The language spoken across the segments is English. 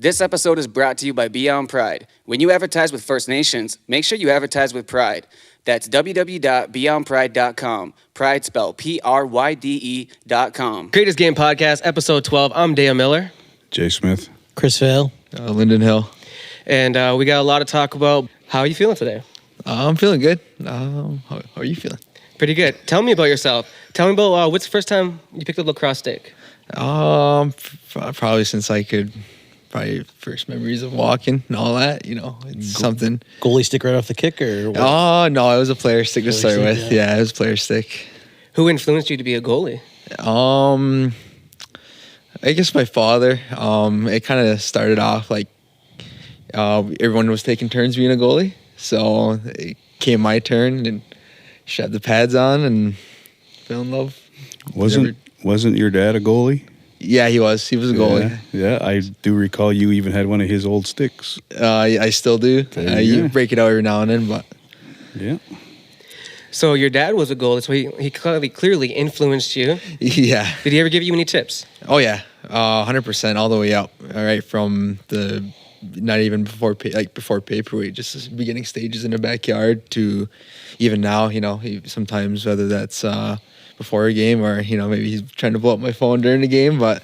This episode is brought to you by Beyond Pride. When you advertise with First Nations, make sure you advertise with pride. That's www.beyondpride.com. Pride spelled PRYDE.com. Greatest Game Podcast, episode 12. I'm Dale Miller. Jay Smith. Chris Vale. Lindyn Hill. And we got a lot to talk about. How are you feeling today? I'm feeling good. How are you feeling? Pretty good. Tell me about yourself. Tell me about what's the first time you picked up a lacrosse stick? Probably since I could. Probably first memories of walking and all that, it's something. Goalie stick right off the kick or what? Oh, no, it was a player stick to start with. Yeah, it was a player stick. Who influenced you to be a goalie? I guess my father. It kind of started off like everyone was taking turns being a goalie. So it came my turn and shoved the pads on and fell in love. Wasn't your dad a goalie? Yeah, he was. He was a goalie. Yeah, I do recall you even had one of his old sticks. I still do. You break it out every now and then, but yeah. So your dad was a goalie, so he clearly influenced you. Yeah. Did he ever give you any tips? Oh yeah, 100% all the way up. All right, from the not even before paperweight, just the beginning stages in the backyard to even now. Sometimes whether that's before a game or maybe he's trying to blow up my phone during the game, but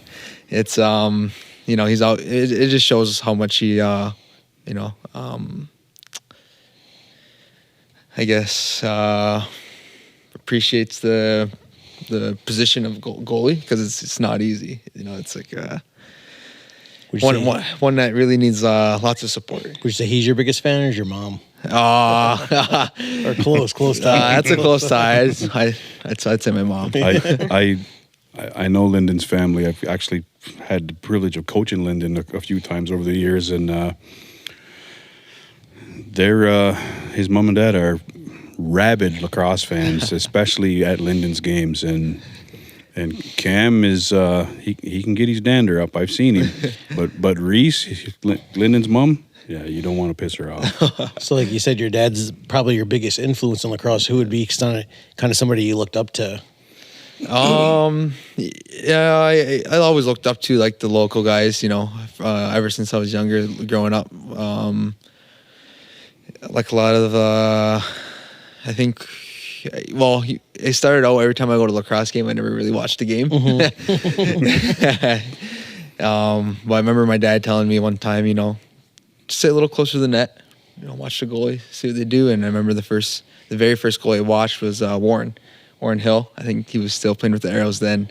it's he's out. It just shows how much he I guess appreciates the position of goalie, because it's not easy. It's like one that really needs lots of support. Would you say he's your biggest fan or is your mom? Or close tie. That's a close tie. I'd say my mom. I know Lyndon's family. I've actually had the privilege of coaching Lyndon a few times over the years, and his mom and dad are rabid lacrosse fans, especially at Lyndon's games. And Cam is he can get his dander up. Of seen him, but Reese, Lyndon's mom. Yeah, you don't want to piss her off. So like you said, your dad's probably your biggest influence in lacrosse. Who would be kind of somebody you looked up to? Yeah, I always looked up to like the local guys, ever since I was younger, growing up. Like a lot of, I think, well, it started out every time I go to a lacrosse game, I never really watched the game. Mm-hmm. But I remember my dad telling me one time, just sit a little closer to the net, watch the goalie, see what they do. And I remember the very first goalie I watched was Warren Hill. I think he was still playing with the Arrows then.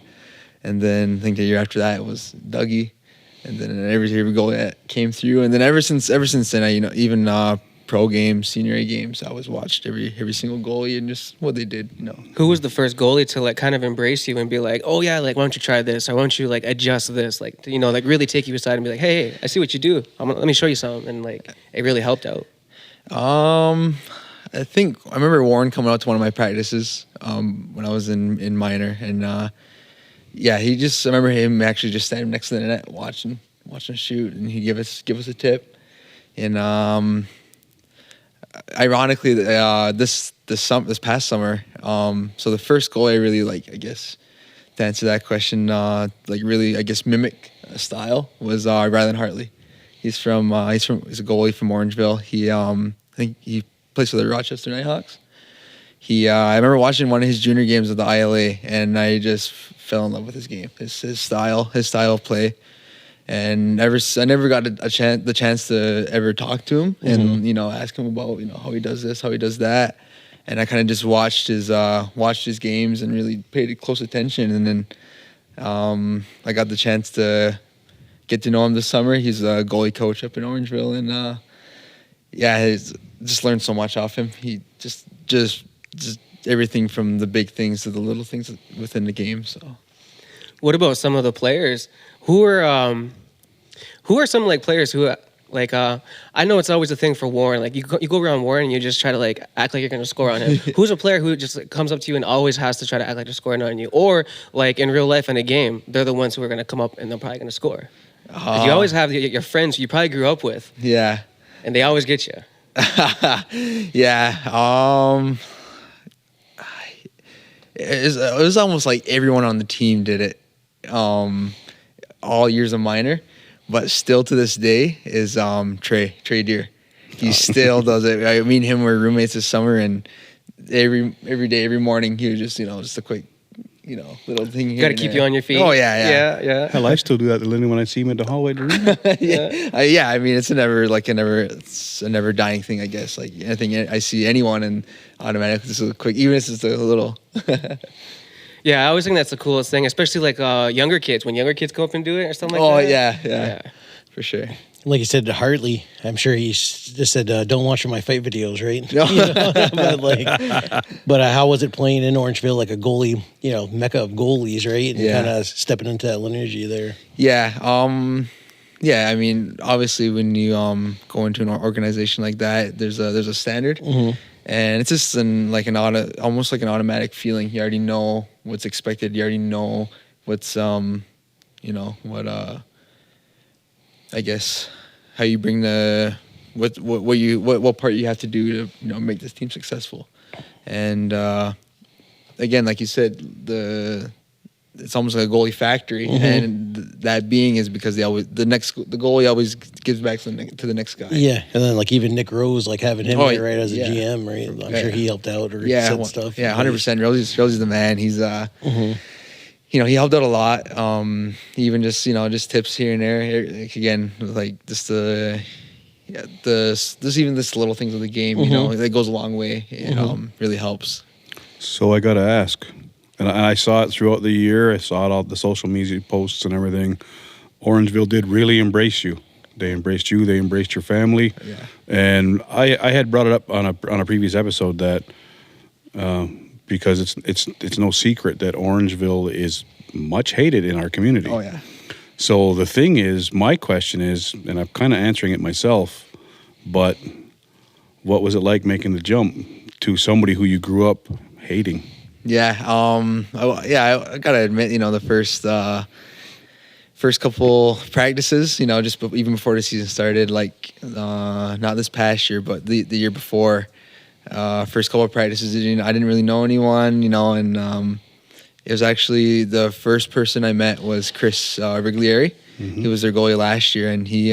And then I think the year after that it was Dougie. And then every goalie that came through. And then ever since then, even pro games, senior A games, I always watched every single goalie and just what they did. Who was the first goalie to like kind of embrace you and be like, oh yeah, like why don't you try this, or why don't you like adjust this, like like really take you aside and be like, hey, I see what you do. Let me show you something, and like it really helped out. I think I remember Warren coming out to one of my practices when I was in minor, and I remember him actually just standing next to the net watching shoot, and he give us a tip, and ironically, this past summer, so the first goal I really like, I guess, to answer that question, really, I guess, mimic a style was Rylan Hartley. He's a goalie from Orangeville. He, I think he plays for the Rochester Nighthawks. I remember watching one of his junior games with the ILA, and I just fell in love with his game, his style of play. And I never got the chance to ever talk to him and ask him about how he does this, how he does that, and I kind of just watched his games and really paid close attention. And then I got the chance to get to know him this summer. He's a goalie coach up in Orangeville, and he's just learned so much off him. He just everything from the big things to the little things within the game. So, what about some of the players? Who are some like players who like I know it's always a thing for Warren. Like you go around Warren and you just try to like act like you're gonna score on him. Who's a player who just like, comes up to you and always has to try to act like they're scoring on you? Or like in real life in a game, they're the ones who are gonna come up and they're probably gonna score. You always have your friends who you probably grew up with. Yeah. And they always get you. Yeah. It was almost like everyone on the team did it. All years of minor, but still to this day is Trey Deer. He still does it. Me and him were roommates this summer, and every day, every morning, he was just just a quick little thing here. Got to keep you on your feet. Oh yeah. Yeah. Hell, I still do that to Lindyn when I see him at the hallway to room. Yeah. I mean, it's a never dying thing, I guess. Like anything, I see anyone and automatically just a quick, even if it's a little. Yeah, I always think that's the coolest thing, especially like younger kids. When younger kids come up and do it or something like that. Yeah, for sure. Like you said to Hartley, I'm sure he just said, "Don't watch my fight videos," right? No. But how was it playing in Orangeville, like a goalie, mecca of goalies, right? And Yeah. kind of stepping into that energy there. Yeah. Yeah. I mean, obviously, when you go into an organization like that, there's a standard, and it's just almost like an automatic feeling. You already know what's expected. You already know what's I guess how you bring what part you have to do to make this team successful. And again, like you said, it's almost like a goalie factory, and that being is because the goalie always gives back to the next guy. Yeah, and then like even Nick Rose, like having him there, right, as a yeah. GM, right? I'm sure he helped out or said stuff. Yeah, 100%. Rosie's the man. He's he helped out a lot. Even just tips here and there. Like, again, like just even this little things of the game, that goes a long way. It really helps. So I got to ask, and I saw it throughout the year. I saw it all the social media posts and everything. Orangeville did really embrace you. They embraced you. They embraced your family. Yeah. And I had brought it up on a previous episode that because it's no secret that Orangeville is much hated in our community. Oh yeah. So the thing is, my question is, and I'm kind of answering it myself, but what was it like making the jump to somebody who you grew up hating? Yeah. I gotta admit, the first couple practices, just even before the season started, like not this past year, but the year before, first couple of practices, I didn't really know anyone, and it was actually the first person I met was Chris Riglieri. He was their goalie last year, and he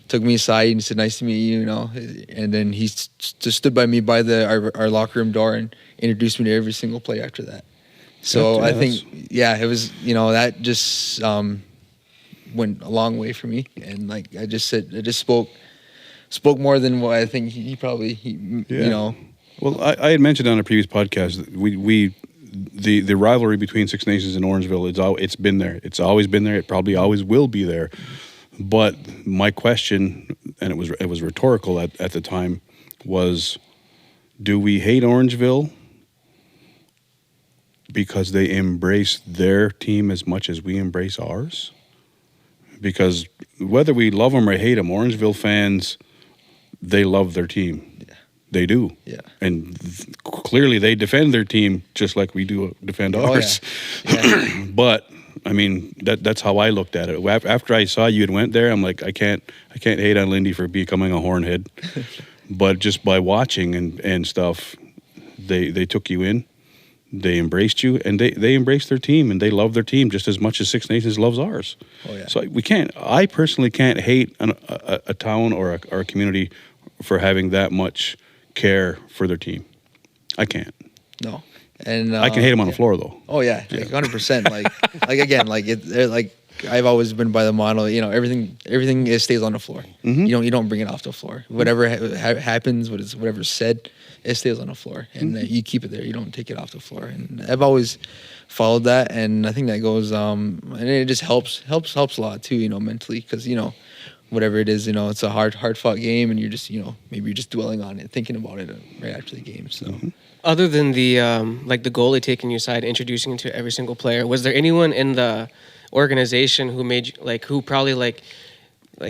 took me aside and said, "Nice to meet you," and then he just stood by me by our locker room door and introduced me to every single play after that. So I think, it was, that just went a long way for me, and like I just spoke more than what I think he probably. Well, I had mentioned on a previous podcast that the rivalry between Six Nations and Orangeville, it's been there. It's always been there. It probably always will be there. But my question, and it was rhetorical at the time, was, do we hate Orangeville because they embrace their team as much as we embrace ours? Because whether we love them or hate them, Orangeville fans, they love their team. Yeah. They do. Yeah. And clearly they defend their team just like we do defend ours. Yeah. But I mean, that's how I looked at it. After I saw you had went there, I'm like, I can't hate on Lindy for becoming a hornhead. But just by watching and stuff, they took you in, they embraced you, and they embraced their team, and they love their team just as much as Six Nations loves ours. Oh yeah. So I personally can't hate a town or a community for having that much care for their team. I can't. No. And I can hate them on the floor though. Oh yeah, like 100%. Like again, like I've always been by the model. Everything stays on the floor. You don't bring it off the floor. Whatever happens, whatever's said, it stays on the floor, and you keep it there. You don't take it off the floor. And I've always followed that, and I think that goes and it just helps a lot too. Mentally, because whatever it is, it's a hard fought game, and you're just maybe you're just dwelling on it, thinking about it right after the game. So. Other than the the goalie taking you aside, introducing you to every single player, was there anyone in the organization who made you, who probably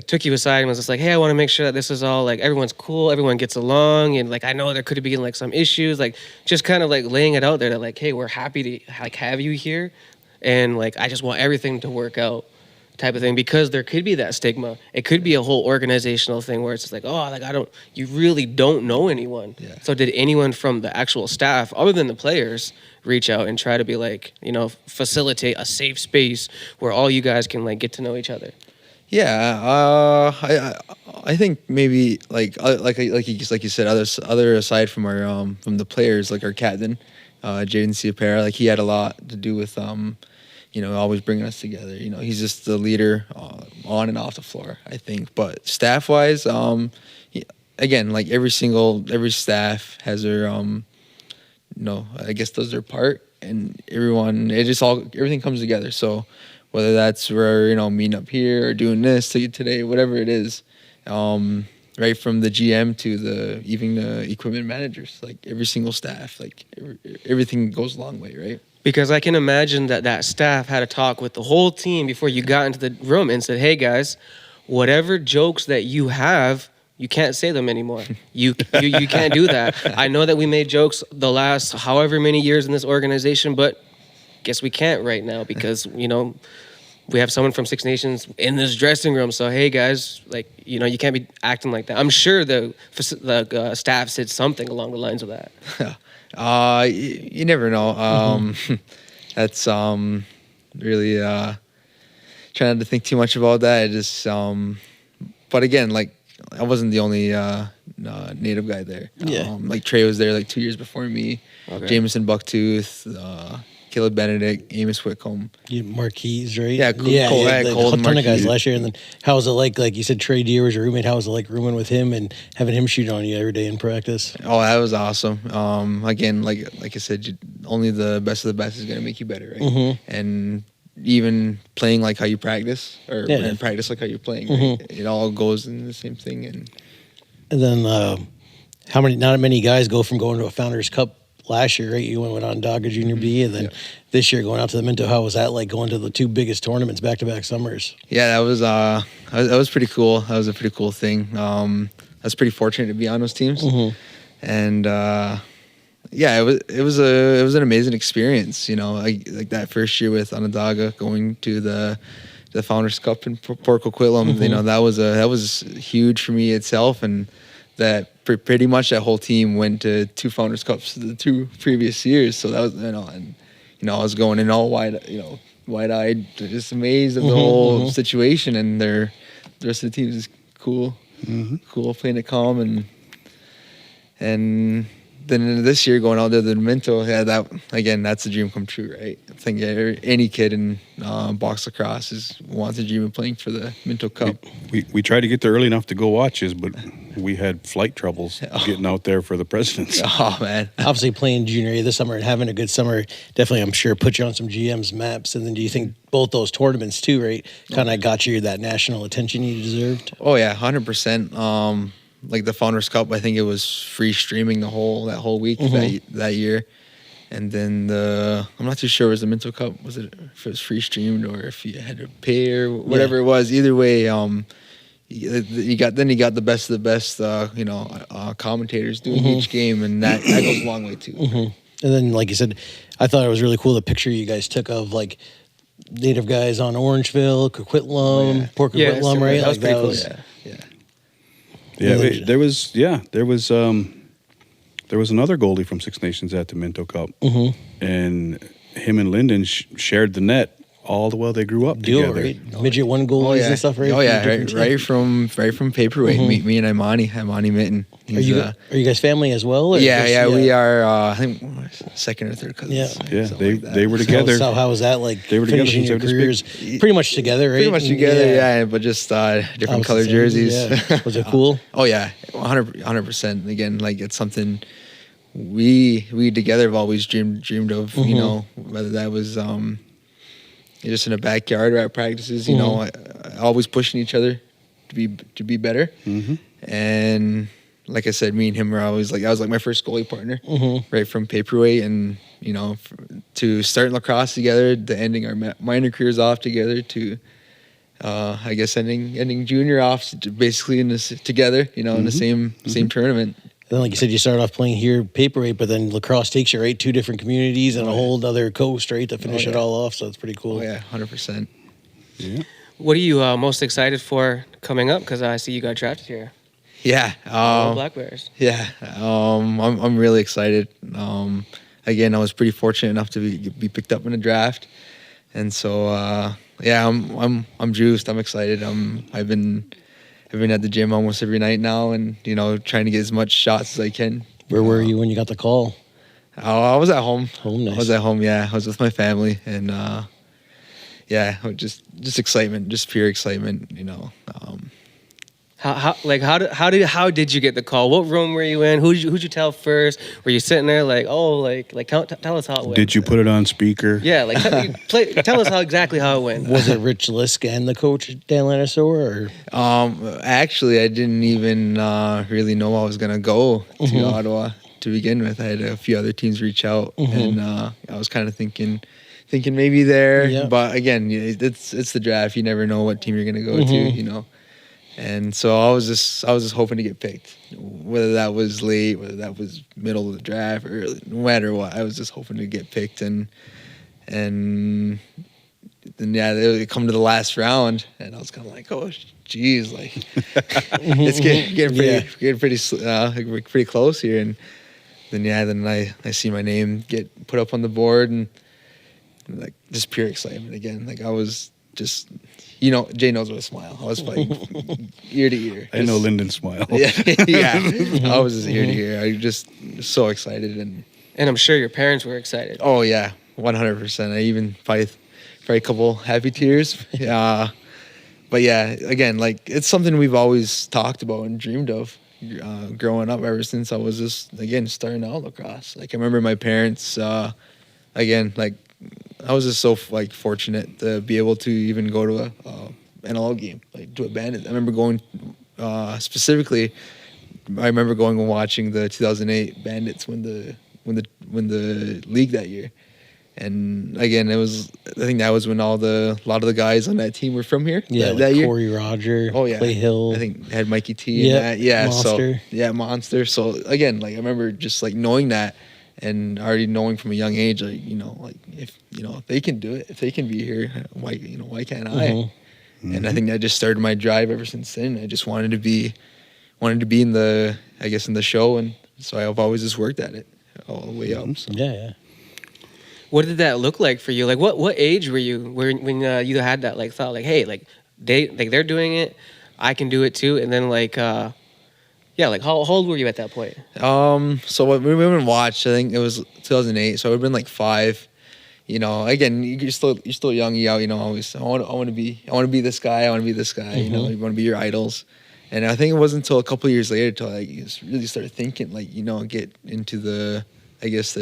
took you aside and was just like, hey, I want to make sure that this is all everyone's cool, everyone gets along, and I know there could be some issues, just kind of laying it out there that hey, we're happy to have you here, and I just want everything to work out, type of thing, because there could be that stigma. It could be a whole organizational thing where it's just you really don't know anyone. Yeah. So did anyone from the actual staff, other than the players, reach out and try to be facilitate a safe space where all you guys can get to know each other? Yeah, I think maybe like you said, other aside from our from the players, like our captain, Jaden Ciapera, like he had a lot to do with always bringing us together. He's just the leader on and off the floor, I think. But staff wise, again, like every staff has their I guess does their part, and everything comes together. So whether that's we're meeting up here or doing this today, whatever it is, right from the GM to even the equipment managers, like every single staff, like everything goes a long way, right? Because I can imagine that staff had a talk with the whole team before you got into the room and said, "Hey guys, whatever jokes that you have, you can't say them anymore. You can't do that. I know that we made jokes the last however many years in this organization, but guess we can't right now because we have someone from Six Nations in this dressing room. So hey guys, you can't be acting like that." I'm sure the staff said something along the lines of that. You never know. That's really trying not to think too much about that. It just but again, like I wasn't the only native guy there. Yeah. Like Trey was there like 2 years before me. Okay. Jameson Bucktooth, Caleb Benedict, Amos Whitcomb. Marquise, right? Yeah, Cole, Cole a ton of guys Marquise. last year. And then how was it like you said, Trey Deere was your roommate. How was it like rooming with him and having him shoot on you every day in practice? Oh, that was awesome. Again, like I said, only the best of the best is going to make you better, right? Mhm. And even playing like how you practice, and practice like how you're playing, right? It all goes in the same thing. And then not many guys go from going to a Founders Cup last year, right? You went on Dogger Junior B, and then this year going out to the Minto. How was that like going to the two biggest tournaments back-to-back summers? Yeah, that was pretty cool. That was a pretty cool thing. I was pretty fortunate to be on those teams, and it was an amazing experience. Like that first year with Onondaga going to the Founders Cup in Port Coquitlam. That was huge for me itself, and that pretty much that whole team went to 2 Founders Cups the 2 previous years. So that was I was going in all wide-eyed, just amazed at the whole situation, and the rest of the team is cool, playing it calm, and then this year going out there to the Minto, that's a dream come true, right? I think any kid in box lacrosse wants a dream of playing for the Minto Cup. We tried to get there early enough to go watches, but we had flight troubles getting out there for the Presidents. Oh man! Obviously, playing junior A this summer and having a good summer definitely, I'm sure, put you on some GM's maps. And then, do you think both those tournaments too, right, kind of got you that national attention you deserved? Oh yeah, 100%. Like the Founders Cup, I think it was free streaming that whole week that year, and then I'm not too sure was the Minto Cup, if it was free streamed or if you had to pay or whatever it was. Either way, you got the best of the best, commentators doing each game, and that goes a long way too. And then, like you said, I thought it was really cool the picture you guys took of like native guys on Orangeville, Coquitlam, Port Coquitlam, right? That was Like, pretty cool. Yeah, there was another goalie from Six Nations at the Minto Cup, and him and Lindyn shared the net all the while they grew up together. Right? Midget one goalies and stuff, right? Oh yeah, right from paperweight. Me and Imani Mitten. Are you guys family as well? Or Yeah, we are. I think second or third cousins. Yeah, like they were together. So how was that like? They were together finishing since your they were careers pretty much together, right? Pretty much together, yeah, but just different color jerseys. Yeah. Was it cool? Oh yeah, 100%. Again, like it's something we together have always dreamed of. Whether that was just in the backyard or at practices. Always pushing each other to be better. And like I said, me and him were always I was like my first goalie partner, right from paperweight, and to starting lacrosse together, to ending our minor careers off together, to I guess ending junior off basically in this together, in the same tournament. And then, like you said, you started off playing here paperweight, but then lacrosse takes you right 2 different communities and a whole other coast, right, to finish it all off. So it's pretty cool. Oh yeah, 100%. Yeah. What are you most excited for coming up? Because I see you got drafted here. Yeah. Black Bears. Yeah. I'm really excited. Again, I was pretty fortunate enough to be picked up in the draft. And so yeah, I'm juiced. I'm excited. I've been at the gym almost every night now, and trying to get as much shots as I can. Where were you when you got the call? I was at home. Nice. I was at home. Yeah, I was with my family, and yeah, just excitement, just pure excitement. How did you get the call? What room were you in? Who'd you tell first? Were you sitting there like, oh, like tell us how it went? Did you put it on speaker? Yeah, like tell us exactly how it went. Was it Rich Lisk and the coach Dan Lanisour, or? Actually, I didn't even really know I was gonna go to Mm-hmm. Ottawa to begin with. I had a few other teams reach out, Mm-hmm. and I was kind of thinking maybe there. Yeah. But again, it's the draft. You never know what team you're gonna go Mm-hmm. to. And so I was just hoping to get picked, whether that was late, whether that was middle of the draft, or no matter what. I was just hoping to get picked, and then yeah, they come to the last round, and I was kind of like, oh, geez, like it's getting pretty close here, and then I see my name get put up on the board, and like just pure excitement again. Like I was just. Jay knows what a smile. I was like ear to ear. I know Lindyn smile. Yeah. I was just ear to ear. I just so excited, and I'm sure your parents were excited. oh yeah, 100%. I even probably a couple happy tears. But yeah, again, like it's something we've always talked about and dreamed of growing up ever since I was just starting out lacrosse. Like I remember my parents, again, like. I was just so fortunate to be able to even go to a NLL game, like to a Bandit. I remember going specifically. I remember going and watching the 2008 Bandits win the league that year, and again, I think that was when a lot of the guys on that team were from here. Yeah, that year. Corey Roger, Oh yeah, Clay Hill. I think they had Mikey T. Yep, And that. Yeah, Monster. So Monster. So again, like I remember just like knowing that. And already knowing from a young age, like if they can do it, if they can be here, why can't I? Mm-hmm. And I think that just started my drive ever since then. I just wanted to be in the show, and so I've always just worked at it all the way up. So. Yeah. What did that look like for you? Like what age were you when you had that like thought like, hey, like they're doing it, I can do it too, and then like. Yeah, like how old were you at that point? So when we went and watched, I think it was 2008. So I would have been like 5. Again, you're still young. Always I want to be this guy. I want to be this guy. Mm-hmm. You want to be your idols. And I think it wasn't until a couple of years later till I really started thinking get into the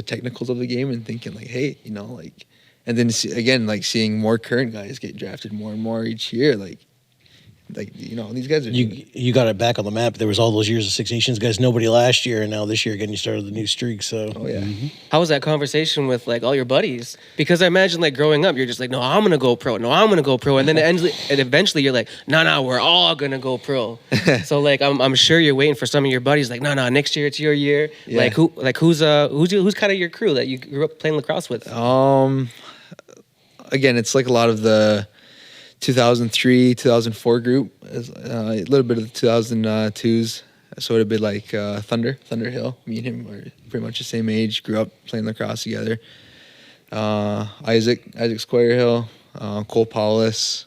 technicals of the game and thinking like, hey, and then seeing more current guys get drafted more and more each year, these guys are. You got it back on the map. There was all those years of Six Nations guys, nobody last year, and now this year again you started the new streak. So Oh yeah. Mm-hmm. How was that conversation with like all your buddies? Because I imagine like growing up, you're just like, no, I'm gonna go pro. No, I'm gonna go pro, and then eventually you're like, no, we're all gonna go pro. So like I'm sure you're waiting for some of your buddies like, no, next year it's your year. Yeah. Who's kind of your crew that you grew up playing lacrosse with? Again, it's like a lot of the 2003, 2004 group, a little bit of the 2002s. So it'd be like Thunder Hill. Me and him were pretty much the same age. Grew up playing lacrosse together. Isaac Squire Hill, Cole Paulus,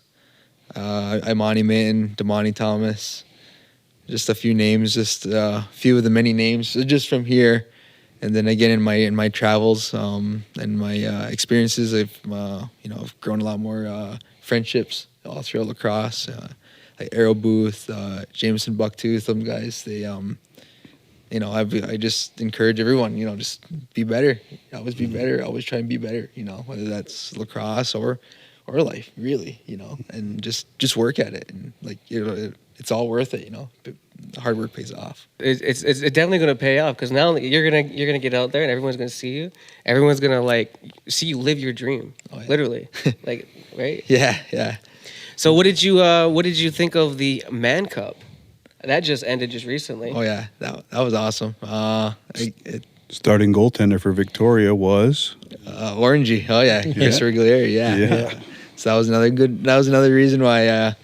Imani Minton, Damani Thomas. Just a few names, just a few of the many names, just from here. And then again in my travels and my experiences, I've grown a lot more friendships all throughout lacrosse. Like Arrow Booth, Jameson Bucktooth, them guys. They, I just encourage everyone, just be better. Always be better. Always try and be better. Whether that's lacrosse or life, really. And just work at it, and it's all worth it. The hard work pays off. It's definitely gonna pay off because now you're gonna get out there and everyone's gonna see you. Everyone's gonna like see you live your dream, Oh, yeah. literally, like right. Yeah. So what did you think of the Man Cup? That just ended just recently. Oh yeah, that was awesome. Starting goaltender for Victoria was Orangey. Oh yeah, Chris Regulieri. Yeah. So that was another reason why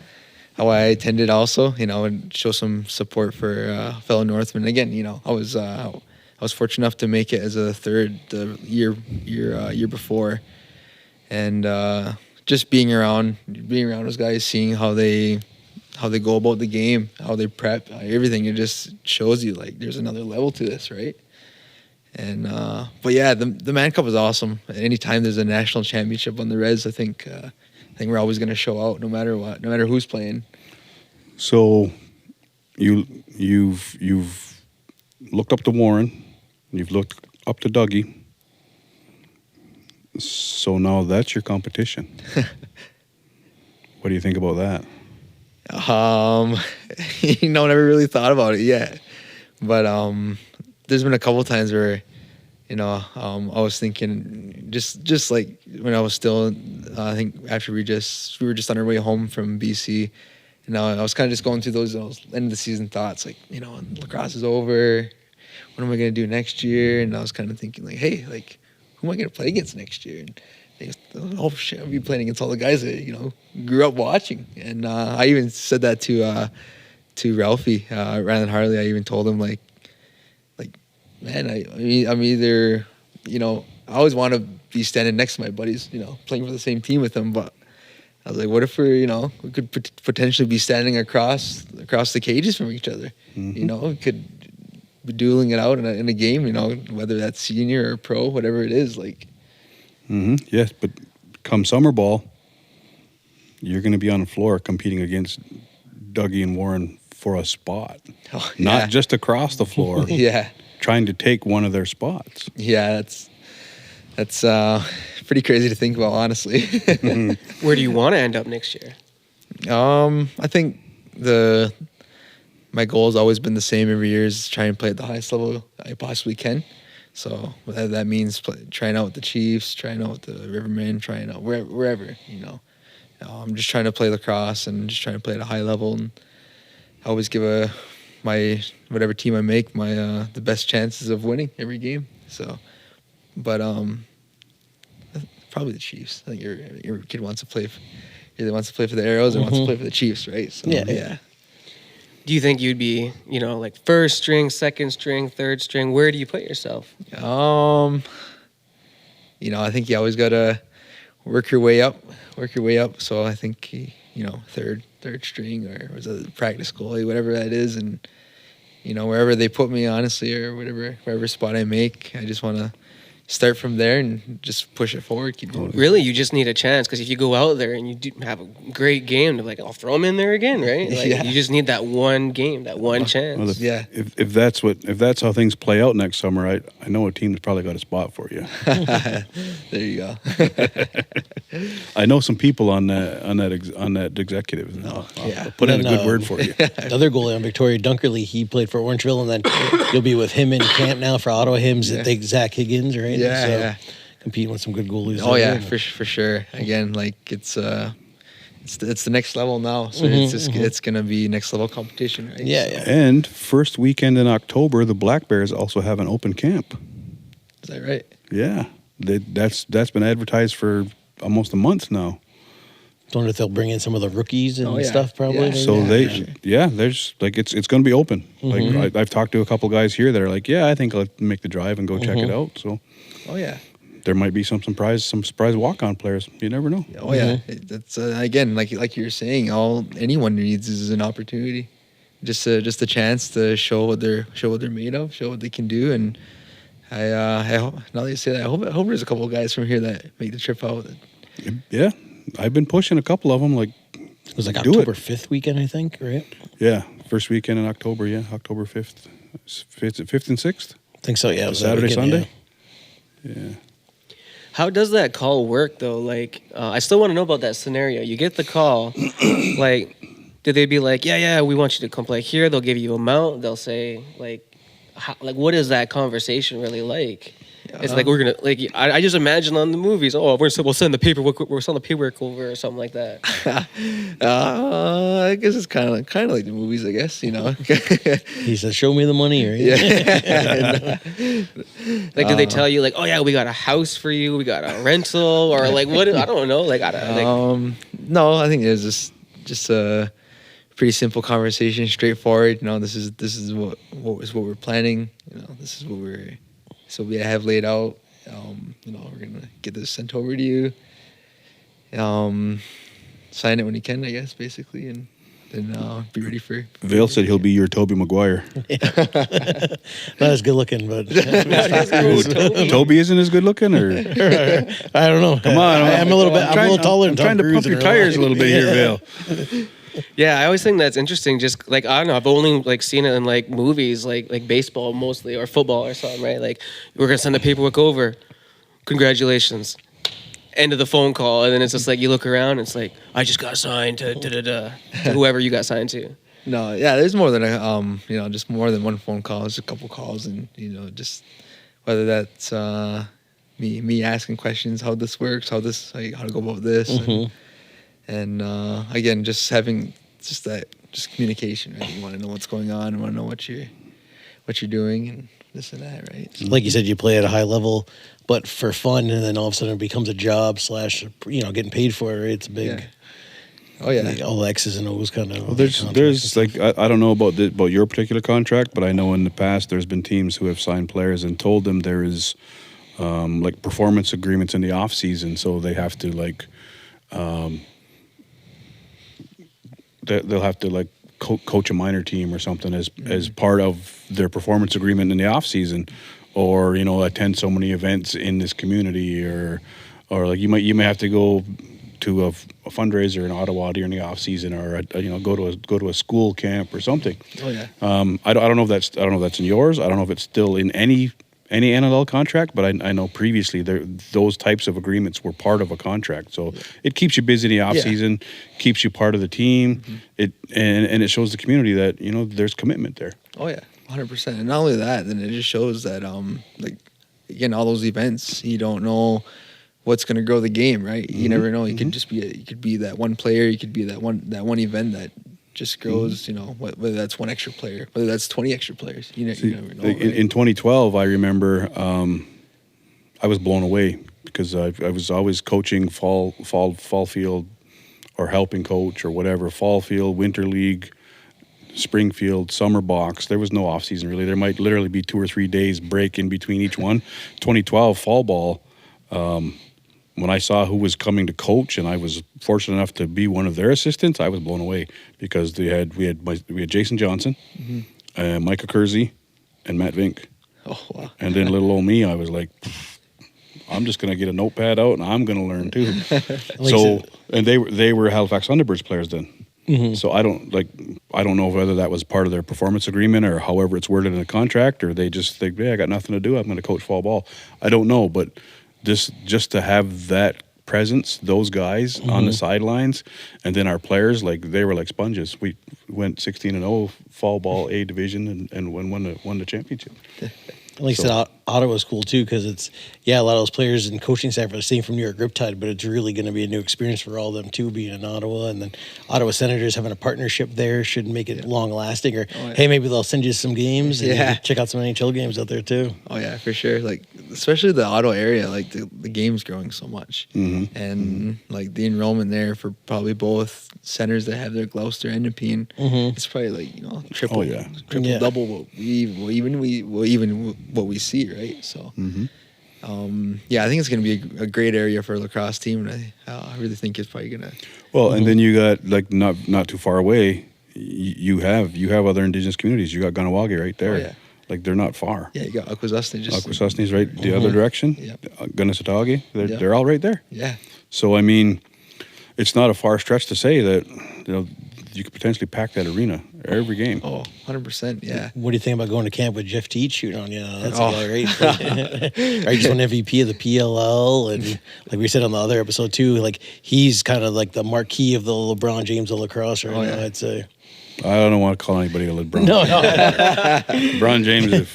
I attended also. And show some support for fellow Northmen. Again, I was fortunate enough to make it as a third the year before, and just being around those guys, seeing how they go about the game, how they prep, everything. It just shows you like there's another level to this, right? And but yeah, the Man Cup is awesome. Anytime there's a national championship on the Reds, I think we're always going to show out, no matter what, no matter who's playing. So, you've looked up to Warren, you've looked up to Dougie. So now that's your competition. What do you think about that? Never really thought about it yet, but there's been a couple times where, I was thinking just like when I was still, I think after we were just on our way home from BC, and I was kind of just going through those end of the season thoughts, like, lacrosse is over. What am I going to do next year? And I was kind of thinking like, hey, like, who am I going to play against next year? And oh shit, I'll be playing against all the guys that grew up watching. And I even said that to Ralphie, Ryland Harley. I even told him like, man, I'm either, I always want to be standing next to my buddies, playing for the same team with them. But I was like, what if we could potentially be standing across the cages from each other? Mm-hmm. We could be dueling it out in a game, whether that's senior or pro, whatever it is, like. Mm-hmm. Yes, but come summer ball, you're going to be on the floor competing against Dougie and Warren for a spot. Oh, Not just across the floor. Yeah. Trying to take one of their spots. Yeah, that's pretty crazy to think about, honestly. Where do you want to end up next year? I think my goal has always been the same every year, is try and play at the highest level I possibly can. So whether that means trying out with the Chiefs, trying out with the Rivermen, trying out wherever, I'm just trying to play lacrosse and just trying to play at a high level, and I always give my whatever team I make my the best chances of winning every game. So, but probably the Chiefs. I think your kid wants to play either wants to play for the Arrows or wants to play for the Chiefs, right? So, yeah. Do you think you'd be, like first string, second string, third string? Where do you put yourself? I think you always gotta work your way up. So I think third string, or was it practice goalie, whatever that is, and wherever they put me, honestly, or whatever spot I make, I just want to start from there and just push it forward, keep going. Really, you just need a chance, because if you go out there and you do have a great game, they're like, I'll throw them in there again, right? Like, Yeah. You just need that one game, that one chance. Well, Yeah. If that's how things play out next summer, I know a team that's probably got a spot for you. There you go. I know some people on that executive. I'll put in a good word for you. The other goalie on Victoria, Dunkerley, he played for Orangeville, and then you'll be with him in camp now for Ottawa Hymns. I think Zach Higgins, right? Yeah. Competing with some good goalies. Oh there. yeah, for sure. Again, like it's the next level now. So it's gonna be next level competition, right? Yeah, So, yeah. And first weekend in October, the Black Bears also have an open camp. Is that right? Yeah, that's been advertised for almost a month now. I wonder if they'll bring in some of the rookies and Oh, yeah. stuff, probably. Yeah. So there's like it's going to be open. Like I've talked to a couple guys here that are like, yeah, I think I'll make the drive and go check it out. So Oh yeah. there might be some surprise walk-on players. You never know. Oh yeah. That's again, like you were saying, all anyone needs is an opportunity, just a chance to show what they're made of, show what they can do. And I hope, now that you say that, I hope there's a couple of guys from here that make the trip out. Yeah, I've been pushing a couple of them. Like It was like do October it. 5th weekend, I think, right? Yeah, first weekend in October. Yeah, October 5th. 5th and 6th. I think so, yeah. It was that Saturday, weekend, Sunday. yeah. Yeah. How does that call work, though? Like, I still want to know about that scenario. You get the call, like, did they be like, yeah, we want you to come play here? They'll give you a mount. They'll say, like, what is that conversation really like? It's like we're gonna like I just imagine on the movies. Oh, we'll send the paperwork. We're sending the paperwork over or something like that. I guess it's kind of like the movies. I guess He said, "Show me the money," right? Yeah. Like, do they tell you like, oh yeah, we got a house for you, we got a rental, or like what? I don't know. Like, No, I think it's just a pretty simple conversation, straightforward. This is what we're planning. This is what we have laid out. We're gonna get this sent over to you. sign it when he can, I guess, basically, and then be ready for. Vale said he'll be your Toby Maguire. Not as good looking, but Toby isn't as good looking, or I don't know. come on, I'm a little bit. I'm a little taller I'm than trying Tom to Cruise pump your in real tires a life. little bit here, Vale. Yeah, I always think that's interesting. Just like I don't know, I've only like seen it in like movies, like baseball mostly or football or something, right? Like we're gonna send the paperwork over. Congratulations. End of the phone call, and then it's just like you look around, and it's like I just got signed to to whoever you got signed to. No, yeah, there's more than just more than one phone call. It's a couple calls, and just whether that's me asking questions, how this works, how to go about this, and again, just having just communication. Right? You want to know what's going on, and want to know what you're doing, and this and that, right? So, Like you said, you play at a high level, but for fun, and then all of a sudden it becomes a job / getting paid for it. Right? It's big. Yeah. Oh yeah. Like, all the X's and O's kind of. Well, there's like I don't know about your particular contract, but I know in the past there's been teams who have signed players and told them there is like performance agreements in the off season, so they have to like they'll have to like coach a minor team or something as part of their performance agreement in the off season, or attend so many events in this community, or like you may have to go to a fundraiser in Ottawa during the off season, or go to a school camp or something. Oh yeah. I don't know if that's in yours. I don't know if it's still in any NLL contract, but I know previously those types of agreements were part of a contract. So it keeps you busy in the off season, keeps you part of the team. And it shows the community that there's commitment there. Oh yeah, 100%. And not only that, then it just shows that like again, all those events, you don't know what's going to grow the game, right? You never know. You could just you could be that one player, you could be that one event that just grows, whether that's one extra player, whether that's 20 extra players, you never know. Right? In 2012, I remember I was blown away because I was always coaching fall field or helping coach or whatever, fall field, winter league, spring field, summer box. There was no off season really. There might literally be 2 or 3 days break in between each one. 2012 fall ball, when I saw who was coming to coach, and I was fortunate enough to be one of their assistants, I was blown away because we had Jason Johnson, Micah Kersey, and Matt Vink. Oh wow! And then little old me, I was like, I'm just gonna get a notepad out and I'm gonna learn too. And they were Halifax Thunderbirds players then. So I don't know whether that was part of their performance agreement or however it's worded in the contract, or they just think, I got nothing to do, I'm going to coach fall ball. I don't know, but just to have that presence, those guys on the sidelines, and then our players, they were like sponges. We went 16-0 fall ball A division and won the championship. Like I said, Ottawa's cool too because it's a lot of those players and coaching staff are the same from New York Riptide, but it's really going to be a new experience for all of them too, being in Ottawa, and then Ottawa Senators having a partnership there should make it long lasting. Or hey, maybe they'll send you some games and check out some NHL games out there too. Oh yeah, for sure. Especially the Ottawa area, the game's growing so much, and the enrollment there for probably both centers that have their Gloucester and Nepean, it's probably triple, double what we see, right? So, I think it's going to be a great area for a lacrosse team, and I really think it's probably going to. Well, and then you got not too far away, you have other Indigenous communities. You got Ganawagi right there. Oh, yeah. They're not far. Yeah, you got Akwesasne. Akwesasne's right the other direction. Yep. Ganasatagi, they're all right there. Yeah. So I mean, it's not a far stretch to say that you could potentially pack that arena every game. Oh, 100%. Yeah. What do you think about going to camp with Jeff Teach shooting on you? That's a guy, right? Right, just won MVP of the PLL, and like we said on the other episode too, he's kind of like the marquee of the LeBron James of lacrosse right now. I'd say. I don't want to call anybody a LeBron. No. LeBron James is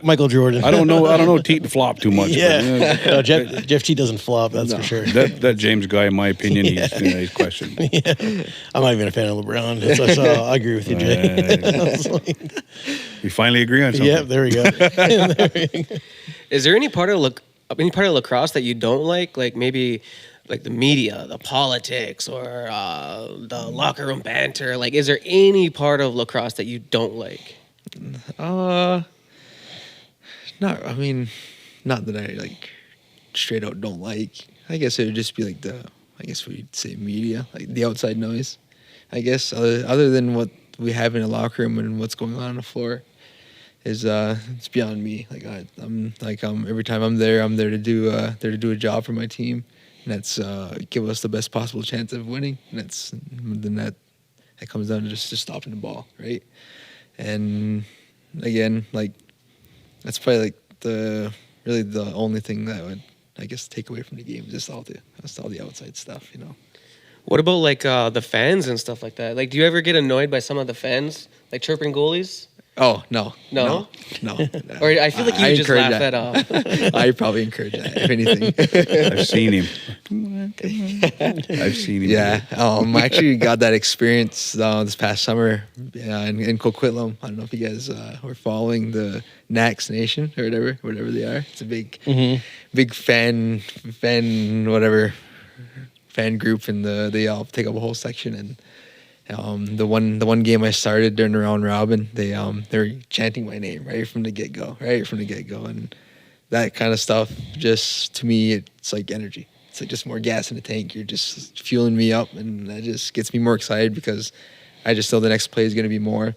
Michael Jordan. I don't know Teat flop too much. Yeah. No, Jeff Teat doesn't flop, that's for sure. That James guy, in my opinion, he's questionable. Yeah. I'm not even a fan of LeBron. So I agree with you, Jay. We finally agree on something. Yeah, there we go. Is there any part of lacrosse that you don't like? Like maybe the media, the politics, or the locker room banter? Is there any part of lacrosse that you don't like? Not that I straight out don't like. I guess it would just be the I guess we'd say media, like the outside noise. I guess other than what we have in a locker room and what's going on the floor, is it's beyond me. Like I'm every time I'm there to do a job for my team, and that's give us the best possible chance of winning. And that comes down to just stopping the ball, right? And again, like that's probably like the only thing that I would, I guess, take away from the game, just all the outside stuff, you know. What about like the fans and stuff like that? Like, do you ever get annoyed by some of the fans, like chirping goalies? Oh no. Or I feel like you just laugh that off. I probably encourage that, if anything. I've seen him. I've seen him. Yeah, I actually got that experience this past summer in Coquitlam. I don't know if you guys were following the Nax Nation or whatever they are. It's a big fan group, and they all take up a whole section. And the one game I started during the round robin, they were chanting my name right from the get go, and that kind of stuff. Just to me, it's like energy. It's like just more gas in the tank. You're just fueling me up, and that just gets me more excited because I just know the next play is going to be more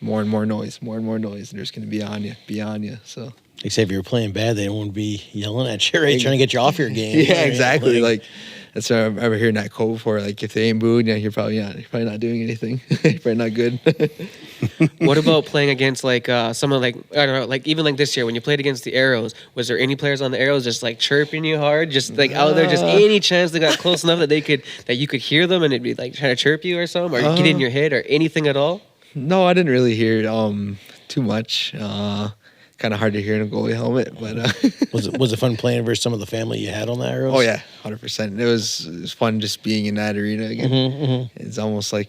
and more noise, and they're just going to be on you. So. Except if you're playing bad, they won't be yelling at you, right? Trying to get you off your game. Yeah, right? exactly. Like that's what I've ever hearing that quote before. Like if they ain't booed, you're probably not doing anything. You're probably not good. What about playing against like some of like, I don't know, like even like this year when you played against the Arrows, was there any players on the Arrows just like chirping you hard, just like out there, just any chance they got close enough that you could hear them and it'd be like trying to chirp you or something, or get in your head or anything at all? No, I didn't really hear too much. Kind of hard to hear in a goalie helmet, but was it fun playing versus some of the family you had on the Arrows? Oh yeah, 100%. It was fun just being in that arena again. It's almost like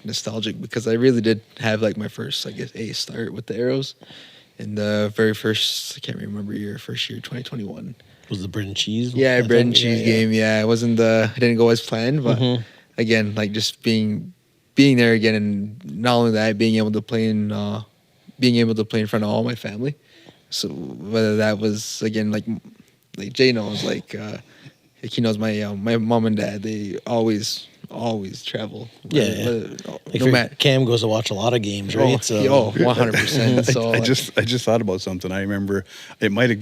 nostalgic because I really did have like my first, I guess, A start with the Arrows in the very first, I can't remember first year 2021. Was the bread and cheese? Yeah, bread and cheese game. Yeah, it didn't go as planned, but again, like just being there again, and not only that, being able to play in front of all my family. So whether that was again like Jay knows, like he knows my mom and dad. They always travel. Like no matter. Cam goes to watch a lot of games, right? 100%. So I just thought about something. I remember it might have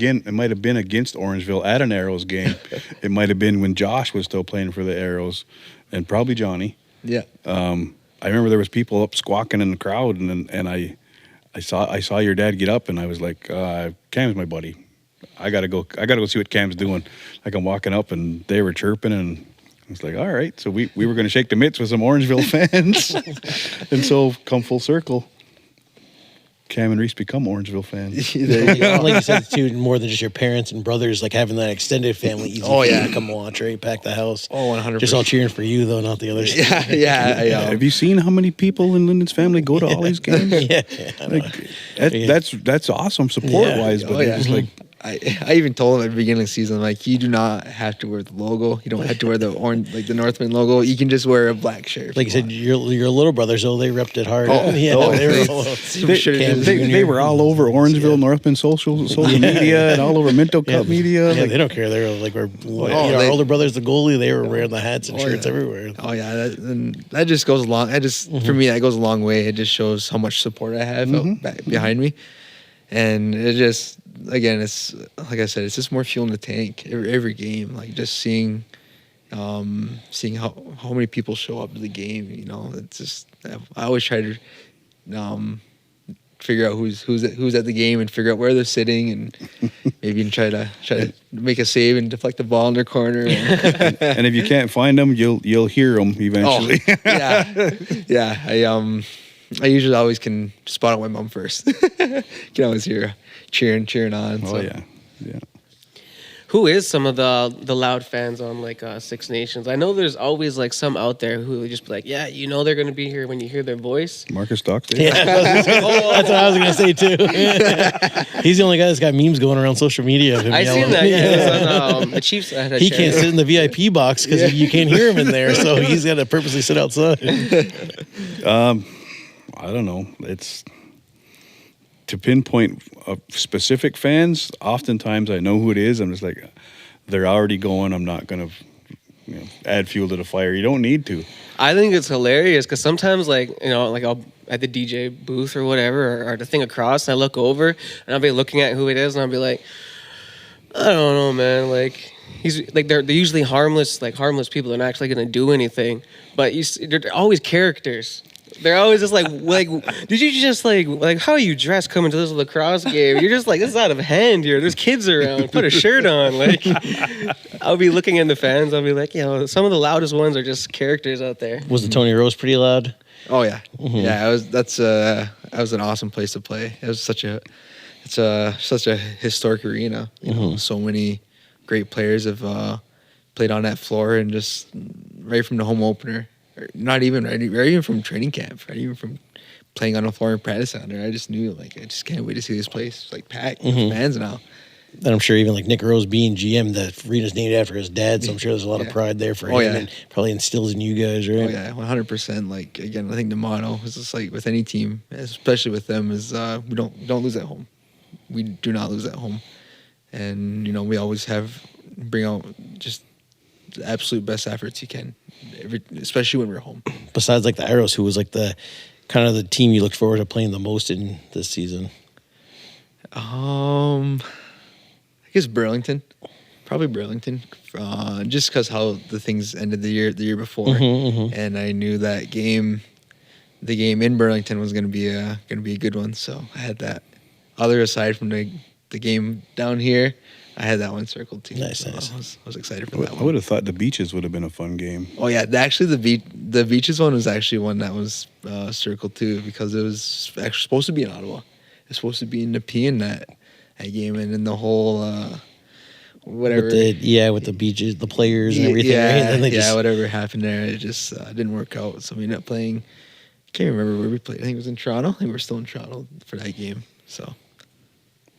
been against Orangeville at an Arrows game. It might have been when Josh was still playing for the Arrows, and probably Johnny. Yeah. I remember there was people up squawking in the crowd, and I saw your dad get up, and I was like, Cam's my buddy. I gotta go see what Cam's doing. Like I'm walking up, and they were chirping, and I was like, all right. So we were gonna shake the mitts with some Orangeville fans, and so come full circle, Cam and Reese become Orangeville fans. Like you said, too, more than just your parents and brothers, like having that extended family, easy for you to come watch, right? Pack the house. 100%. Just all cheering for you, though, not the others. Yeah. Have you seen how many people in Lindyn's family go to all these games? That's awesome support-wise, but it's like... I even told him at the beginning of the season, like, you do not have to wear the logo. You don't have to wear the orange, like the Northman logo. You can just wear a black shirt. Like you said, your little brothers, they repped it hard. They were all over Orangeville, Northman social media, and all over Minto Cup media. Yeah, they don't care. They were like, our older brother's the goalie. They were wearing the hats and shirts everywhere. Oh yeah, that just goes along. For me, that goes a long way. It just shows how much support I have back behind me, and it just. Again, it's like I said, it's just more fuel in the tank every game. Like just seeing how many people show up to the game. You know, it's just I always try to figure out who's at the game and figure out where they're sitting, and maybe even try to make a save and deflect the ball in their corner. And if you can't find them, you'll hear them eventually. Yeah. I usually always can spot out my mom first. Can always hear her cheering on. Oh so. yeah. Who is some of the loud fans on like Six Nations? I know there's always like some out there who would just be like, yeah, you know they're going to be here when you hear their voice. Marcus Stockton. Yeah, that's what I was going to say too. He's the only guy that's got memes going around social media of him I yelling. seen that. Yeah, it was on the Chiefs. He can't sit in the VIP box because you can't hear him in there, so he's got to purposely sit outside. I don't know. It's to pinpoint specific fans. Oftentimes, I know who it is. I'm just like, they're already going. I'm not going to add fuel to the fire. You don't need to. I think it's hilarious because sometimes, like, like I'll at the DJ booth or whatever, or the thing across, and I look over and I'll be looking at who it is, and I'll be like, I don't know, man. Like, he's like they're usually harmless people. They're not actually gonna do anything, but they're always characters. They're always just like, did you just like how are you dressed coming to this lacrosse game? You're just like, this is out of hand here. There's kids around. Put a shirt on. Like, I'll be looking in the fans. I'll be like, some of the loudest ones are just characters out there. Was the Tony Rose pretty loud? Oh yeah, yeah. That was an awesome place to play. It was such a historic arena. You know, so many great players have played on that floor, and just right from the home opener. Not even right even from training camp, right even from playing on the floor in practice center. I just knew, like, I just can't wait to see this place like packed with fans now. And I'm sure even like Nick Rose being GM, the arena's named after his dad, so I'm sure there's a lot of pride there for him, and probably instills in you guys, right? Oh yeah, 100%. Like, again, I think the motto is just like with any team, especially with them, is we don't lose at home. We do not lose at home, and we always bring out just the absolute best efforts you can, especially when we're home. Besides like the Arrows, who was like the kind of the team you looked forward to playing the most in this season? I guess Burlington, probably Burlington, just because how the things ended the year before, and I knew that the game in Burlington was going to be a good one, so I had that. Aside from the game down here, I had that one circled too. Nice, so nice. I was excited for that one. I would have thought the Beaches would have been a fun game. Oh yeah, actually the Beaches one was actually one that was circled too, because it was actually supposed to be in Ottawa. It was supposed to be in Nepean that game, and then the whole whatever. With the Beaches, the players and everything. Yeah, right? And whatever happened there, it just didn't work out. So we ended up playing. I can't remember where we played. I think it was in Toronto. I think we were still in Toronto for that game. So.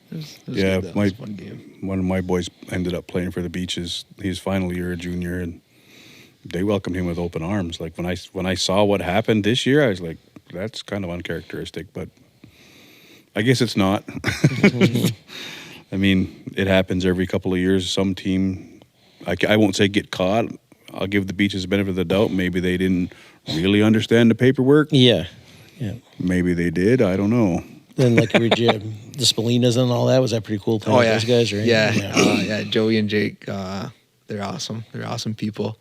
It was good. That was a fun game. One of my boys ended up playing for the Beaches. He's final year a junior, and they welcomed him with open arms. Like, when I saw what happened this year, I was like, that's kind of uncharacteristic, but I guess it's not. I mean, it happens every couple of years. Some team, I won't say get caught. I'll give the Beaches the benefit of the doubt. Maybe they didn't really understand the paperwork. Yeah. Maybe they did. I don't know. Then like the Spalinas and all that, was that pretty cool playing with those guys, right? Yeah. Joey and Jake, they're awesome. They're awesome people,